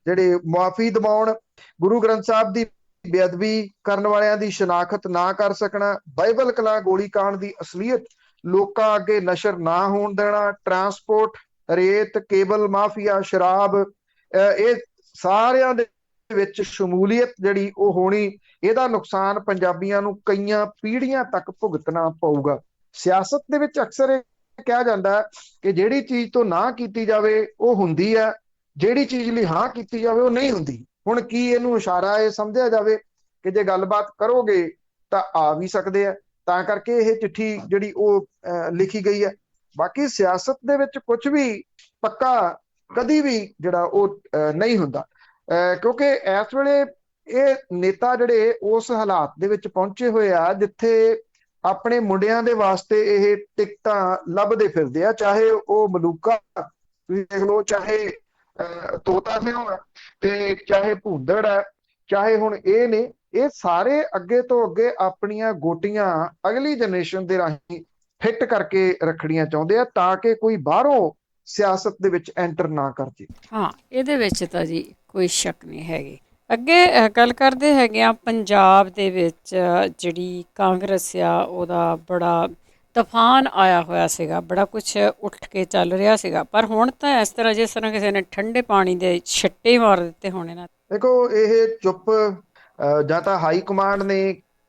ਜਿਹੜੇ ਮੁਆਫੀ ਦਿਵਾਉਣ, ਗੁਰੂ ਗ੍ਰੰਥ ਸਾਹਿਬ ਦੀ ਬੇਅਦਬੀ ਕਰਨ ਵਾਲਿਆਂ ਦੀ ਸ਼ਨਾਖਤ ਨਾ ਕਰ ਸਕਣਾ, ਬਾਈਬਲ ਕਲਾਂ ਗੋਲੀਕਾਂਡ ਦੀ ਅਸਲੀਅਤ ਲੋਕਾਂ ਅੱਗੇ ਨਸ਼ਰ ਨਾ ਹੋਣ ਦੇਣਾ, ਟਰਾਂਸਪੋਰਟ, ਰੇਤ, ਕੇਬਲ ਮਾਫੀਆ, ਸ਼ਰਾਬ, ਇਹ ਸਾਰਿਆਂ ਦੇ ਵਿੱਚ ਸ਼ਮੂਲੀਅਤ ਜਿਹੜੀ ਉਹ ਹੋਣੀ, ਇਹਦਾ ਨੁਕਸਾਨ ਪੰਜਾਬੀਆਂ ਨੂੰ ਕਈਆਂ ਪੀੜ੍ਹੀਆਂ ਤੱਕ ਭੁਗਤਣਾ ਪਊਗਾ। ਸਿਆਸਤ ਦੇ ਵਿੱਚ ਅਕਸਰ ਇਹ ਕਿਹਾ ਜਾਂਦਾ ਹੈ ਕਿ ਜਿਹੜੀ ਚੀਜ਼ ਤੋਂ ਨਾ ਕੀਤੀ ਜਾਵੇ ਉਹ ਹੁੰਦੀ ਹੈ, ਜਿਹੜੀ ਚੀਜ਼ ਲਈ ਹਾਂ ਕੀਤੀ ਜਾਵੇ ਉਹ ਨਹੀਂ ਹੁੰਦੀ। ਹੁਣ ਕੀ ਇਹਨੂੰ ਇਸ਼ਾਰਾ ਇਹ ਸਮਝਿਆ ਜਾਵੇ ਕਿ ਜੇ ਗੱਲਬਾਤ ਕਰੋਗੇ ਤਾਂ ਆ ਵੀ ਸਕਦੇ ਆ, ਤਾਂ ਕਰਕੇ ਇਹ ਚਿੱਠੀ ਜਿਹੜੀ ਉਹ ਲਿਖੀ ਗਈ ਹੈ। ਬਾਕੀ ਸਿਆਸਤ ਦੇ ਵਿੱਚ ਕੁਝ ਵੀ ਪੱਕਾ ਕਦੀ ਵੀ ਜਿਹੜਾ ਉਹ ਨਹੀਂ ਹੁੰਦਾ, ਕਿਉਂਕਿ ਇਸ ਵੇਲੇ ਇਹ ਨੇਤਾ ਜਿਹੜੇ ਉਸ ਹਾਲਾਤ ਦੇ ਵਿੱਚ ਪਹੁੰਚੇ ਹੋਏ ਆ ਜਿੱਥੇ ਆਪਣੇ ਮੁੰਡਿਆਂ ਦੇ ਵਾਸਤੇ ਇਹ ਟਿਕਟਾਂ ਲੱਭਦੇ ਫਿਰਦੇ ਆ, ਚਾਹੇ ਉਹ ਮਲੂਕਾ ਤੁਸੀਂ ਦੇਖ ਲਓ, ਚਾਹੇ ਤੋਤਾ ਸਿੰਘ ਤੇ ਚਾਹੇ ਭੂੰਦੜ ਹੈ, ਚਾਹੇ ਹੁਣ ਇਹ ਨੇ, ਇਹ ਸਾਰੇ ਅੱਗੇ ਤੋਂ ਅੱਗੇ ਆਪਣੀਆਂ ਗੋਟੀਆਂ ਅਗਲੀ ਜਨਰੇਸ਼ਨ ਦੇ ਰਾਹੀਂ ਫਿੱਟ ਕਰਕੇ ਰੱਖਣੀਆਂ ਚਾਹੁੰਦੇ ਆ ਤਾਂ ਕਿ ਕੋਈ ਬਾਹਰੋਂ ਸਿਆਸਤ ਦੇ ਵਿੱਚ ਐਂਟਰ ਨਾ ਕਰ ਜੇ। ਹਾਂ, ਇਹਦੇ ਵਿੱਚ ਤਾਂ ਜੀ ਕੋਈ ਸ਼ੱਕ ਨਹੀਂ ਹੈਗੀ। ਅੱਗੇ ਗੱਲ ਕਰਦੇ ਹੈਗੇ ਆ ਪੰਜਾਬ ਦੇ ਵਿੱਚ ਜਿਹੜੀ ਕਾਂਗਰਸ ਆ ਉਹਦਾ ਬੜਾ ਤੂਫਾਨ ਆਇਆ ਹੋਇਆ ਸੀਗਾ, ਬੜਾ ਕੁਛ ਉੱਠ ਕੇ ਚੱਲ ਰਿਹਾ ਸੀਗਾ, ਪਰ ਹੁਣ ਤਾਂ ਇਸ ਤਰ੍ਹਾਂ ਜਿਸ ਤਰ੍ਹਾਂ ਕਿਸੇ ਨੇ ਠੰਡੇ ਪਾਣੀ ਦੇ ਛੱਟੇ ਮਾਰ ਦਿੱਤੇ ਹੋਣੇ ਨਾ। ਦੇਖੋ ਇਹ ਚੁੱਪ ਜਾਂ ਤਾਂ ਹਾਈ ਕਮਾਂਡ ਨੇ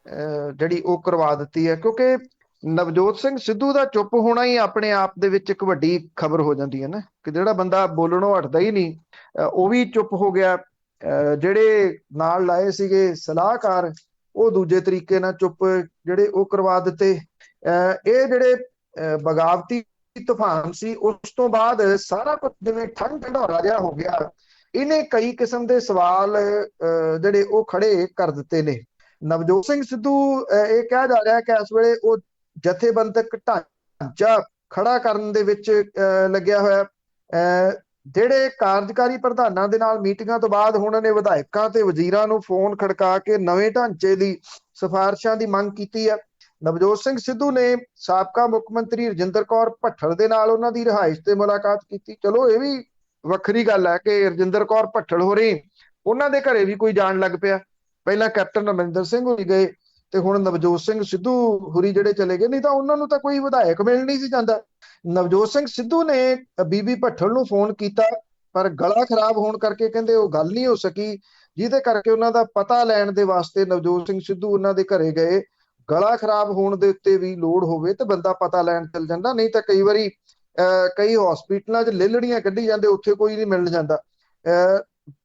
ਜਿਹੜੀ ਉਹ ਕਰਵਾ ਦਿੱਤੀ ਹੈ, ਕਿਉਂਕਿ ਨਵਜੋਤ ਸਿੰਘ ਸਿੱਧੂ ਦਾ ਚੁੱਪ ਹੋਣਾ ਹੀ ਆਪਣੇ ਆਪ ਦੇ ਵਿੱਚ ਇੱਕ ਵੱਡੀ ਖਬਰ ਹੋ ਜਾਂਦੀ ਹੈ ਨਾ, ਕਿ ਜਿਹੜਾ ਬੰਦਾ ਬੋਲਣੋਂ ਹਟਦਾ ਹੀ ਨਹੀਂ ਉਹ ਵੀ ਚੁੱਪ ਹੋ ਗਿਆ। ਜਿਹੜੇ ਨਾਲ ਲਾਏ ਸੀਗੇ ਸਲਾਹਕਾਰ ਉਹ ਦੂਜੇ ਤਰੀਕੇ ਨਾਲ ਚੁੱਪ ਜਿਹੜੇ ਉਹ ਕਰਵਾ ਦਿੱਤੇ। ਇਹ ਜਿਹੜੇ ਬਗਾਵਤੀ ਤੂਫਾਨ ਸੀ ਉਸ ਤੋਂ ਬਾਅਦ ਸਾਰਾ ਕੁਝ ਜਿਵੇਂ ਠੰਡ ਢੰਡੋਰਾ ਜਿਹਾ ਹੋ ਗਿਆ। ਇਹਨੇ ਕਈ ਕਿਸਮ ਦੇ ਸਵਾਲ ਜਿਹੜੇ ਉਹ ਖੜੇ ਕਰ ਦਿੱਤੇ ਨੇ। ਨਵਜੋਤ ਸਿੰਘ ਸਿੱਧੂ ਇਹ ਕਿਹਾ ਜਾ ਰਿਹਾ ਕਿ ਇਸ ਵੇਲੇ ਉਹ ਜਥੇਬੰਦਕ ਢਾਂਚਾ ਖੜਾ ਕਰਨ ਦੇ ਵਿੱਚ ਲੱਗਿਆ ਹੋਇਆ। ਜਿਹੜੇ ਕਾਰਜਕਾਰੀ ਪ੍ਰਧਾਨਾਂ ਦੇ ਨਾਲ ਮੀਟਿੰਗਾਂ ਤੋਂ ਬਾਅਦ ਉਹਨਾਂ ਨੇ ਵਿਧਾਇਕਾਂ ਤੇ ਵਜ਼ੀਰਾਂ ਨੂੰ ਫੋਨ ਖੜਕਾ ਕੇ ਨਵੇਂ ਢਾਂਚੇ ਦੀ ਸਿਫਾਰਿਸ਼ਾਂ ਦੀ ਮੰਗ ਕੀਤੀ ਹੈ। ਨਵਜੋਤ ਸਿੰਘ ਸਿੱਧੂ ਨੇ ਸਾਬਕਾ ਮੁੱਖ ਮੰਤਰੀ ਰਜਿੰਦਰ ਕੌਰ ਭੱਠਲ ਦੇ ਨਾਲ ਉਹਨਾਂ ਦੀ ਰਿਹਾਇਸ਼ ਤੇ ਮੁਲਾਕਾਤ ਕੀਤੀ। ਚਲੋ ਇਹ ਵੀ ਵੱਖਰੀ ਗੱਲ ਹੈ ਕਿ ਰਜਿੰਦਰ ਕੌਰ ਭੱਠਲ ਹੋਰੇ ਉਹਨਾਂ ਦੇ ਘਰੇ ਵੀ ਕੋਈ ਜਾਣ ਲੱਗ ਪਿਆ। ਪਹਿਲਾਂ ਕੈਪਟਨ ਅਮਰਿੰਦਰ ਸਿੰਘ ਹੋਰੀ ਗਏ ਤੇ ਹੁਣ ਨਵਜੋਤ ਸਿੰਘ ਸਿੱਧੂ ਹੋਰੀ ਜਿਹੜੇ ਚਲੇ ਗਏ, ਨਹੀਂ ਤਾਂ ਉਹਨਾਂ ਨੂੰ ਤਾਂ ਕੋਈ ਵਿਧਾਇਕ ਮਿਲ ਨਹੀਂ ਸੀ ਜਾਂਦਾ। ਨਵਜੋਤ ਸਿੰਘ ਸਿੱਧੂ ਨੇ ਬੀਬੀ ਭੱਠਲ ਨੂੰ ਫੋਨ ਕੀਤਾ ਪਰ ਗਲਾ ਖਰਾਬ ਹੋਣ ਕਰਕੇ ਕਹਿੰਦੇ ਉਹ ਗੱਲ ਨਹੀਂ ਹੋ ਸਕੀ, ਜਿਹਦੇ ਕਰਕੇ ਉਹਨਾਂ ਦਾ ਪਤਾ ਲੈਣ ਦੇ ਵਾਸਤੇ ਨਵਜੋਤ ਸਿੰਘ ਸਿੱਧੂ ਉਹਨਾਂ ਦੇ ਘਰੇ ਗਏ। ਗਲਾ ਖਰਾਬ ਹੋਣ ਦੇ ਉੱਤੇ ਵੀ ਲੋੜ ਹੋਵੇ ਤੇ ਬੰਦਾ ਪਤਾ ਲੈਣ ਚੱਲ ਜਾਂਦਾ, ਨਹੀਂ ਤਾਂ ਕਈ ਵਾਰੀ ਕਈ ਹਸਪੀਟਲਾਂ 'ਚ ਲੇਲੜੀਆਂ ਕੱਢੀ ਜਾਂਦੇ, ਉੱਥੇ ਕੋਈ ਨਹੀਂ ਮਿਲਣ ਜਾਂਦਾ।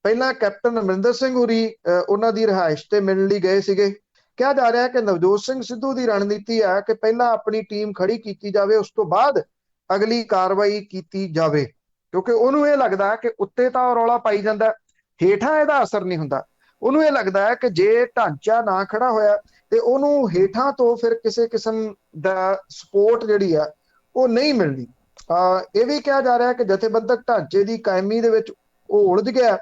ਪਹਿਲਾਂ ਕੈਪਟਨ ਅਮਰਿੰਦਰ ਸਿੰਘ ਹੋਰੀ ਉਹਨਾਂ ਦੀ ਰਿਹਾਇਸ਼ ਤੇ ਮਿਲਣ ਲਈ ਗਏ ਸੀਗੇ। ਕਿਹਾ ਜਾ ਰਿਹਾ ਕਿ ਨਵਜੋਤ ਸਿੰਘ ਸਿੱਧੂ ਦੀ ਰਣਨੀਤੀ ਹੈ ਕਿ ਪਹਿਲਾਂ ਆਪਣੀ ਟੀਮ ਖੜੀ ਕੀਤੀ ਜਾਵੇ, ਉਸ ਤੋਂ ਬਾਅਦ ਅਗਲੀ ਕਾਰਵਾਈ ਕੀਤੀ ਜਾਵੇ, ਕਿਉਂਕਿ ਉਹਨੂੰ ਇਹ ਲੱਗਦਾ ਕਿ ਉੱਤੇ ਤਾਂ ਰੌਲਾ ਪਾਈ ਜਾਂਦਾ, ਹੇਠਾਂ ਇਹਦਾ ਅਸਰ ਨਹੀਂ ਹੁੰਦਾ। ਉਹਨੂੰ ਇਹ ਲੱਗਦਾ ਹੈ ਕਿ ਜੇ ਢਾਂਚਾ ਨਾ ਖੜਾ ਹੋਇਆ ਤੇ ਉਹਨੂੰ ਹੇਠਾਂ ਤੋਂ ਫਿਰ ਕਿਸੇ ਕਿਸਮ ਦਾ ਸਪੋਰਟ ਜਿਹੜੀ ਆ ਉਹ ਨਹੀਂ ਮਿਲਣੀ। ਇਹ ਵੀ ਕਿਹਾ ਜਾ ਰਿਹਾ ਕਿ ਜਥੇਬੰਦਕ ਢਾਂਚੇ ਦੀ ਕਾਇਮੀ ਦੇ ਵਿੱਚ ਉਹ ਉਲਝ ਗਿਆ,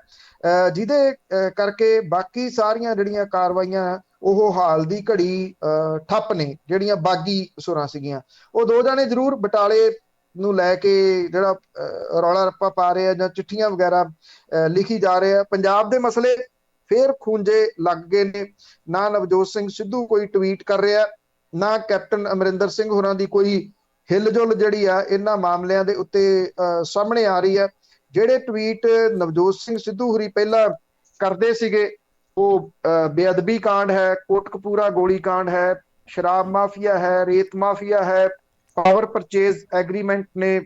ਜਿਹਦੇ ਕਰਕੇ ਬਾਕੀ ਸਾਰੀਆਂ ਜਿਹੜੀਆਂ ਕਾਰਵਾਈਆਂ ਉਹ ਹਾਲ ਦੀ ਘੜੀ ਠੱਪ ਨੇ। ਜਿਹੜੀਆਂ ਬਾਗੀ ਸੁਰਾਂ ਸੀਗੀਆਂ ਉਹ ਦੋ ਜਾਣੇ ਜ਼ਰੂਰ ਬਟਾਲੇ ਨੂੰ ਲੈ ਕੇ ਜਿਹੜਾ ਰੌਲਾ ਰੱਪਾ ਪਾ ਰਹੇ ਆ ਜਾਂ ਚਿੱਠੀਆਂ ਵਗੈਰਾ ਲਿਖੀ ਜਾ ਰਹੇ ਆ। ਪੰਜਾਬ ਦੇ ਮਸਲੇ ਫੇਰ ਖੂੰਜੇ ਲੱਗ ਗਏ ਨੇ। ਨਾ ਨਵਜੋਤ ਸਿੰਘ ਸਿੱਧੂ ਕੋਈ ਟਵੀਟ ਕਰ ਰਿਹਾ, ਨਾ ਕੈਪਟਨ ਅਮਰਿੰਦਰ ਸਿੰਘ ਹੋਰਾਂ ਦੀ ਕੋਈ ਹਿਲਜੁਲ ਜਿਹੜੀ ਆ ਇਹਨਾਂ ਮਾਮਲਿਆਂ ਦੇ ਉੱਤੇ ਸਾਹਮਣੇ ਆ ਰਹੀ ਹੈ। ਜਿਹੜੇ ਟਵੀਟ ਨਵਜੋਤ ਸਿੰਘ ਸਿੱਧੂ ਹੋਰੀ ਪਹਿਲਾਂ ਕਰਦੇ ਸੀਗੇ ਉਹ ਬੇਅਦਬੀ ਕਾਂਡ ਹੈ, ਕੋਟਕਪੂਰਾ ਗੋਲੀ ਕਾਂਡ ਹੈ, ਸ਼ਰਾਬ ਮਾਫੀਆ ਹੈ, ਰੇਤ ਮਾਫੀਆ ਹੈ, ਪਾਵਰ ਪਰਚੇਜ਼ ਐਗਰੀਮੈਂਟ ਨੇ,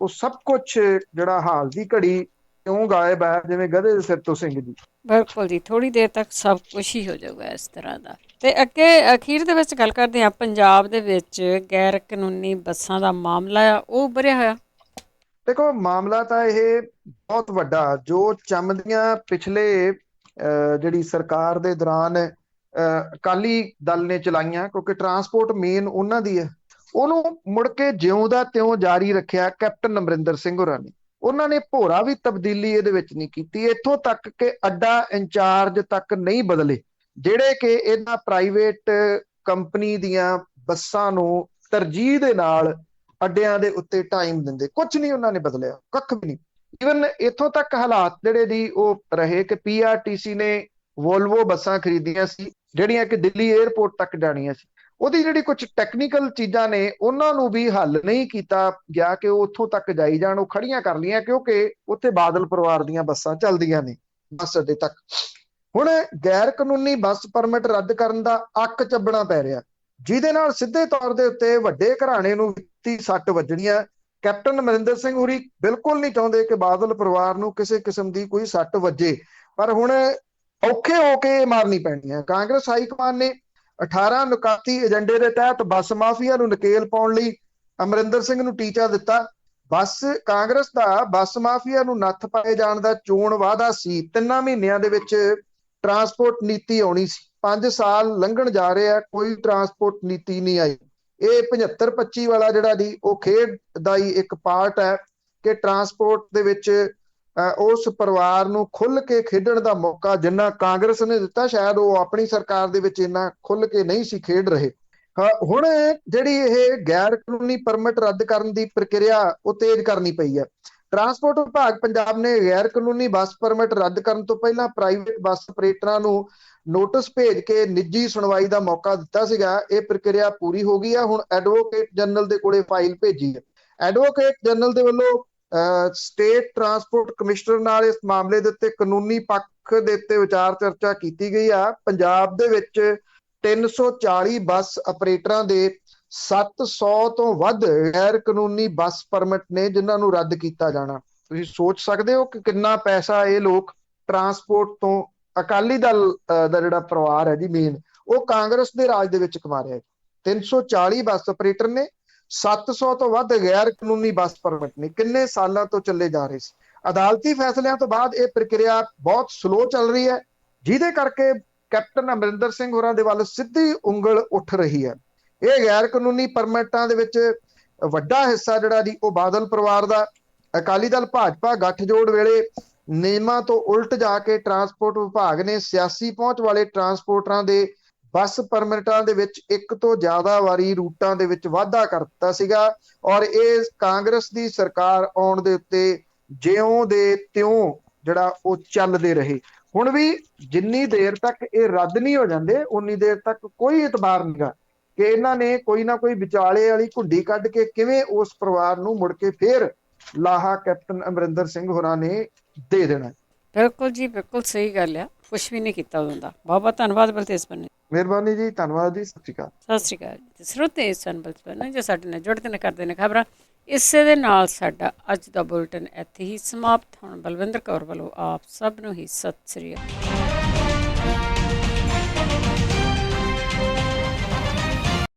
ਉਹ ਸਭ ਕੁਛ ਜਿਹੜਾ ਹਾਲ ਦੀ ਘੜੀ ਕਿਉਂ ਗਾਇਬ ਹੈ ਜਿਵੇਂ ਗਧੇ ਦੇ ਸਿਰ ਤੋਂ ਸਿੰਘ ਜੀ। ਬਿਲਕੁਲ ਜੀ, ਥੋੜੀ ਦੇਰ ਤੱਕ ਸਭ ਕੁਝ ਹੀ ਹੋ ਜਾਊਗਾ ਇਸ ਤਰ੍ਹਾਂ ਦਾ। ਤੇ ਅੱਗੇ ਅਖੀਰ ਦੇ ਵਿੱਚ ਗੱਲ ਕਰਦੇ ਹਾਂ, ਪੰਜਾਬ ਦੇ ਵਿੱਚ ਗੈਰ ਕਾਨੂੰਨੀ ਬੱਸਾਂ ਦਾ ਮਾਮਲਾ ਆ ਉਹ ਉੱਭਰਿਆ ਹੋਇਆ। ਦੇਖੋ ਮਾਮਲਾ ਤਾਂ ਇਹ ਬਹੁਤ ਵੱਡਾ, ਜੋ ਚਮਦੀਆਂ ਪਿਛਲੇ ਜਿਹੜੀ ਸਰਕਾਰ ਦੇ ਦੌਰਾਨ ਅਕਾਲੀ ਦਲ ਨੇ ਚਲਾਈਆਂ, ਕਿਉਂਕਿ ਟਰਾਂਸਪੋਰਟ ਮੇਨ ਉਹਨਾਂ ਦੀ ਹੈ, ਉਹਨੂੰ ਮੁੜ ਕੇ ਜਿਉਂ ਦਾ ਤਿਉਂ ਜਾਰੀ ਰੱਖਿਆ ਕੈਪਟਨ ਅਮਰਿੰਦਰ ਸਿੰਘ ਹੋਰਾਂ ਨੇ। ਉਹਨਾਂ ਨੇ ਭੋਰਾ ਵੀ ਤਬਦੀਲੀ ਇਹਦੇ ਵਿੱਚ ਨਹੀਂ ਕੀਤੀ, ਇੱਥੋਂ ਤੱਕ ਕਿ ਅੱਡਾ ਇੰਚਾਰਜ ਤੱਕ ਨਹੀਂ ਬਦਲੇ, ਜਿਹੜੇ ਕਿ ਇਹਨਾਂ ਪ੍ਰਾਈਵੇਟ ਕੰਪਨੀ ਦੀਆਂ ਬੱਸਾਂ ਨੂੰ ਤਰਜੀਹ ਦੇ ਨਾਲ ਅੱਡਿਆਂ ਦੇ ਉੱਤੇ ਟਾਈਮ ਦਿੰਦੇ। ਕੁਝ ਨਹੀਂ ਉਹਨਾਂ ਨੇ ਬਦਲਿਆ, ਕੱਖ ਵੀ ਨਹੀਂ। ਈਵਨ ਇੱਥੋਂ ਤੱਕ ਹਾਲਾਤ ਜਿਹੜੇ ਦੀ ਉਹ ਰਹੇ ਕਿ PRTC ਨੇ ਵੋਲਵੋ ਬੱਸਾਂ ਖਰੀਦੀਆਂ ਸੀ ਜਿਹੜੀਆਂ ਕਿ ਦਿੱਲੀ 에ਅਰਪੋਰਟ ਤੱਕ ਜਾਣੀਆਂ ਸੀ। ਉਹਦੀ ਜਿਹੜੀ ਕੁਝ ਟੈਕਨੀਕਲ ਚੀਜ਼ਾਂ ਨੇ ਉਹਨਾਂ ਨੂੰ ਵੀ ਹੱਲ ਨਹੀਂ ਕੀਤਾ ਗਿਆ ਕਿ ਉਹ ਉੱਥੋਂ ਤੱਕ ਜਾਈ ਜਾਣ, ਉਹ ਖੜੀਆਂ ਕਰ ਲਈਆਂ, ਕਿਉਂਕਿ ਉੱਥੇ ਬਾਦਲ ਪਰਿਵਾਰ ਦੀਆਂ ਬੱਸਾਂ ਚੱਲਦੀਆਂ ਨੇ ਬੱਸ ਅੱਡੇ ਤੱਕ। ਹੁਣ ਗੈਰ ਕਾਨੂੰਨੀ ਬੱਸ ਪਰਮਿਟ ਰੱਦ ਕਰਨ ਦਾ ਅੱਕ ਚੱਬਣਾ ਪੈ ਰਿਹਾ, ਜਿਹਦੇ ਨਾਲ ਸਿੱਧੇ ਤੌਰ ਦੇ ਉੱਤੇ ਵੱਡੇ ਘਰਾਣੇ ਨੂੰ ਵਿੱਤੀ ਸੱਟ ਵੱਜਣੀ ਹੈ। ਕੈਪਟਨ ਅਮਰਿੰਦਰ ਸਿੰਘ ਹੋਰੀ ਬਿਲਕੁਲ ਨਹੀਂ ਚਾਹੁੰਦੇ ਕਿ ਬਾਦਲ ਪਰਿਵਾਰ ਨੂੰ ਕਿਸੇ ਕਿਸਮ ਦੀ ਕੋਈ ਸੱਟ ਵੱਜੇ, ਪਰ ਹੁਣ ਔਖੇ ਹੋ ਕੇ ਮਾਰਨੀ ਪੈਣੀ ਹੈ। ਕਾਂਗਰਸ ਹਾਈਕਮਾਨ ਨੇ 18 ਨੁਕਾਤੀ ਏਜੰਡੇ ਦੇ ਤਹਿਤ ਬੱਸ ਮਾਫੀਆ ਨੂੰ ਨਕੇਲ ਪਾਉਣ ਲਈ ਅਮਰਿੰਦਰ ਸਿੰਘ ਨੂੰ ਟੀਚਾ ਦਿੱਤਾ। ਕਾਂਗਰਸ ਦਾ ਬੱਸ ਮਾਫੀਆ ਨੂੰ ਨੱਥ ਪਾਏ ਜਾਣ ਦਾ ਚੋਣ ਵਾਅਦਾ ਸੀ। 3 ਮਹੀਨਿਆਂ ਦੇ ਵਿੱਚ ਟਰਾਂਸਪੋਰਟ ਨੀਤੀ ਆਉਣੀ ਸੀ। 5 ਸਾਲ ਲੰਘਣ ਜਾ ਰਹੇ ਆ, ਕੋਈ ਟਰਾਂਸਪੋਰਟ ਨੀਤੀ ਨਹੀਂ ਆਈ। ਇਹ 75-25 ਵਾਲਾ ਜਿਹੜਾ ਦੀ ਉਹ ਖੇਡ ਦਾ ਹੀ ਇੱਕ ਪਾਰਟ ਹੈ ਕਿ ਟਰਾਂਸਪੋਰਟ ਦੇ ਵਿੱਚ ਉਸ ਪਰਿਵਾਰ ਨੂੰ ਖੁੱਲ ਕੇ ਖੇਡਣ ਦਾ ਮੌਕਾ ਜਿੰਨਾ ਕਾਂਗਰਸ ਨੇ ਦਿੱਤਾ, ਸ਼ਾਇਦ ਉਹ ਆਪਣੀ ਸਰਕਾਰ ਦੇ ਵਿੱਚ ਇੰਨਾ ਖੁੱਲ ਕੇ ਨਹੀਂ ਸੀ ਖੇਡ ਰਹੇ। ਹੁਣ ਜਿਹੜੀ ਇਹ ਗੈਰ ਕਾਨੂੰਨੀ ਪਰਮਿਟ ਰੱਦ ਕਰਨ ਦੀ ਪ੍ਰਕਿਰਿਆ ਉਹ ਤੇਜ਼ ਕਰਨੀ ਪਈ ਹੈ। ਟਰਾਂਸਪੋਰਟ ਵਿਭਾਗ ਪੰਜਾਬ ਨੇ ਗੈਰ ਕਾਨੂੰਨੀ ਬੱਸ ਪਰਮਿਟ ਰੱਦ ਕਰਨ ਤੋਂ ਪਹਿਲਾਂ ਪ੍ਰਾਈਵੇਟ ਬੱਸ ਆਪਰੇਟਰਾਂ ਨੂੰ ਨੋਟਿਸ ਭੇਜ ਕੇ ਨਿੱਜੀ ਸੁਣਵਾਈ ਦਾ ਮੌਕਾ ਦਿੱਤਾ ਸੀਗਾ। ਇਹ ਪ੍ਰਕਿਰਿਆ ਪੂਰੀ ਹੋ ਗਈ ਆ। ਹੁਣ ਐਡਵੋਕੇਟ ਜਨਰਲ ਦੇ ਕੋਲੇ ਫਾਈਲ ਭੇਜੀ ਹੈ। ਐਡਵੋਕੇਟ ਜਨਰਲ ਦੇ ਵੱਲੋਂ ਸਟੇਟ ਟਰਾਂਸਪੋਰਟ ਕਮਿਸ਼ਨਰ ਨਾਲ ਇਸ ਮਾਮਲੇ ਦੇ ਉੱਤੇ ਕਾਨੂੰਨੀ ਪੱਖ ਦੇ ਉੱਤੇ ਵਿਚਾਰ ਚਰਚਾ ਕੀਤੀ ਗਈ ਆ। ਪੰਜਾਬ ਦੇ ਵਿੱਚ 340 ਬੱਸ ਆਪਰੇਟਰਾਂ ਦੇ 700 ਤੋਂ ਵੱਧ ਗੈਰ ਕਾਨੂੰਨੀ ਬੱਸ ਪਰਮਿਟ ਨੇ ਜਿਨ੍ਹਾਂ ਨੂੰ ਰੱਦ ਕੀਤਾ ਜਾਣਾ। ਤੁਸੀਂ ਸੋਚ ਸਕਦੇ ਹੋ ਕਿ ਕਿੰਨਾ ਪੈਸਾ ਇਹ ਲੋਕ ਟਰਾਂਸਪੋਰਟ ਤੋਂ, ਅਕਾਲੀ ਦਲ ਦਾ ਜਿਹੜਾ ਪਰਿਵਾਰ ਹੈ ਜੀ ਮੇਨ, ਉਹ ਕਾਂਗਰਸ ਦੇ ਰਾਜ ਦੇ ਵਿੱਚ ਕਮਾ ਰਿਹਾ ਹੈ। 340 ਬੱਸ ਆਪਰੇਟਰ ਨੇ, 700 ਤੋਂ ਵੱਧ ਗੈਰ ਕਾਨੂੰਨੀ ਬੱਸ ਪਰਮਿਟ ਨੇ। ਕਿੰਨੇ ਸਾਲਾਂ ਤੋਂ ਚੱਲੇ ਜਾ ਰਹੇ ਸੀ। ਅਦਾਲਤੀ ਫੈਸਲਿਆਂ ਤੋਂ ਬਾਅਦ ਇਹ ਪ੍ਰਕਿਰਿਆ ਬਹੁਤ ਸਲੋ ਚੱਲ ਰਹੀ ਹੈ, ਜਿਹਦੇ ਕਰਕੇ ਕੈਪਟਨ ਅਮਰਿੰਦਰ ਸਿੰਘ ਹੋਰਾਂ ਦੇ ਵੱਲ ਸਿੱਧੀ ਉਂਗਲ ਉੱਠ ਰਹੀ ਹੈ। ਇਹ ਗੈਰ ਕਾਨੂੰਨੀ ਪਰਮਿਟਾਂ ਦੇ ਵਿੱਚ ਵੱਡਾ ਹਿੱਸਾ ਜਿਹੜਾ ਦੀ ਉਹ ਬਾਦਲ ਪਰਿਵਾਰ ਦਾ। ਅਕਾਲੀ ਦਲ ਭਾਜਪਾ ਗੱਠਜੋੜ ਵੇਲੇ ਨਿਯਮਾਂ ਤੋਂ ਉਲਟ ਜਾ ਕੇ ਟਰਾਂਸਪੋਰਟ ਵਿਭਾਗ ਨੇ ਸਿਆਸੀ ਪਹੁੰਚ ਵਾਲੇ ਟਰਾਂਸਪੋਰਟਰਾਂ ਦੇ ਬੱਸ ਪਰਮਿਟਾਂ ਦੇ ਵਿੱਚ ਇੱਕ ਤੋਂ ਜ਼ਿਆਦਾ ਵਾਰੀ ਰੂਟਾਂ ਦੇ ਵਿੱਚ ਵਾਧਾ ਕਰ ਦਿੱਤਾ ਸੀਗਾ, ਔਰ ਇਹ ਕਾਂਗਰਸ ਦੀ ਸਰਕਾਰ ਆਉਣ ਦੇ ਉੱਤੇ ਜਿਉਂ ਦੇ ਤਿਉਂ ਜਿਹੜਾ ਉਹ ਚੱਲਦੇ ਰਹੇ। ਹੁਣ ਵੀ ਜਿੰਨੀ ਦੇਰ ਤੱਕ ਇਹ ਰੱਦ ਨਹੀਂ ਹੋ ਜਾਂਦੇ ਉਨੀ ਦੇਰ ਤੱਕ ਕੋਈ ਇਤਬਾਰ ਨਹੀਂਗਾ ਕਿ ਇਹਨਾਂ ਨੇ ਕੋਈ ਨਾ ਕੋਈ ਵਿਚਾਲੇ ਵਾਲੀ ਘੁੰਡੀ ਕੱਢ ਕੇ ਕਿਵੇਂ ਉਸ ਪਰਿਵਾਰ ਨੂੰ ਮੁੜ ਕੇ ਫੇਰ ਲਾਹਾ ਕੈਪਟਨ ਅਮਰਿੰਦਰ ਸਿੰਘ ਹੋਰਾਂ ਨੇ ਦੇ ਦੇਣਾ। ਬਿਲਕੁਲ ਜੀ, ਬਿਲਕੁਲ ਸਹੀ ਗੱਲ ਆ। ਕੁਛ ਵੀ ਨਹੀਂ ਕੀਤਾ ਉਦੋਂ ਦਾ। ਬਹੁਤ ਬਹੁਤ ਧੰਨਵਾਦ ਬਲਤੇਜ ਪੰਨੂ। ਮਿਹਰਬਾਨੀ ਜੀ, ਧੰਨਵਾਦ ਜੀ, ਸਤਿ ਸ਼੍ਰੀ ਅਕਾਲ। ਸਤਿ ਸ਼੍ਰੀ ਅਕਾਲ ਜੀ। ਸਰੋਤੇ ਸਨ ਬਲਤੇਜ ਪੰਨੂ ਜੋ ਸਾਡੇ ਨਾਲ ਜੁੜਦੇ ਨੇ, ਕਰਦੇ ਨੇ ਖਬਰਾਂ। ਇਸੇ ਦੇ ਨਾਲ ਸਾਡਾ ਅੱਜ ਦਾ ਬੁਲਟਨ ਇੱਥੇ ਹੀ ਸਮਾਪਤ। ਹੁਣ ਬਲਵਿੰਦਰ ਕੌਰ ਵੱਲੋਂ ਆਪ ਸਭ ਨੂੰ ਹੀ ਸਤਿ ਸ਼੍ਰੀ ਅਕਾਲ।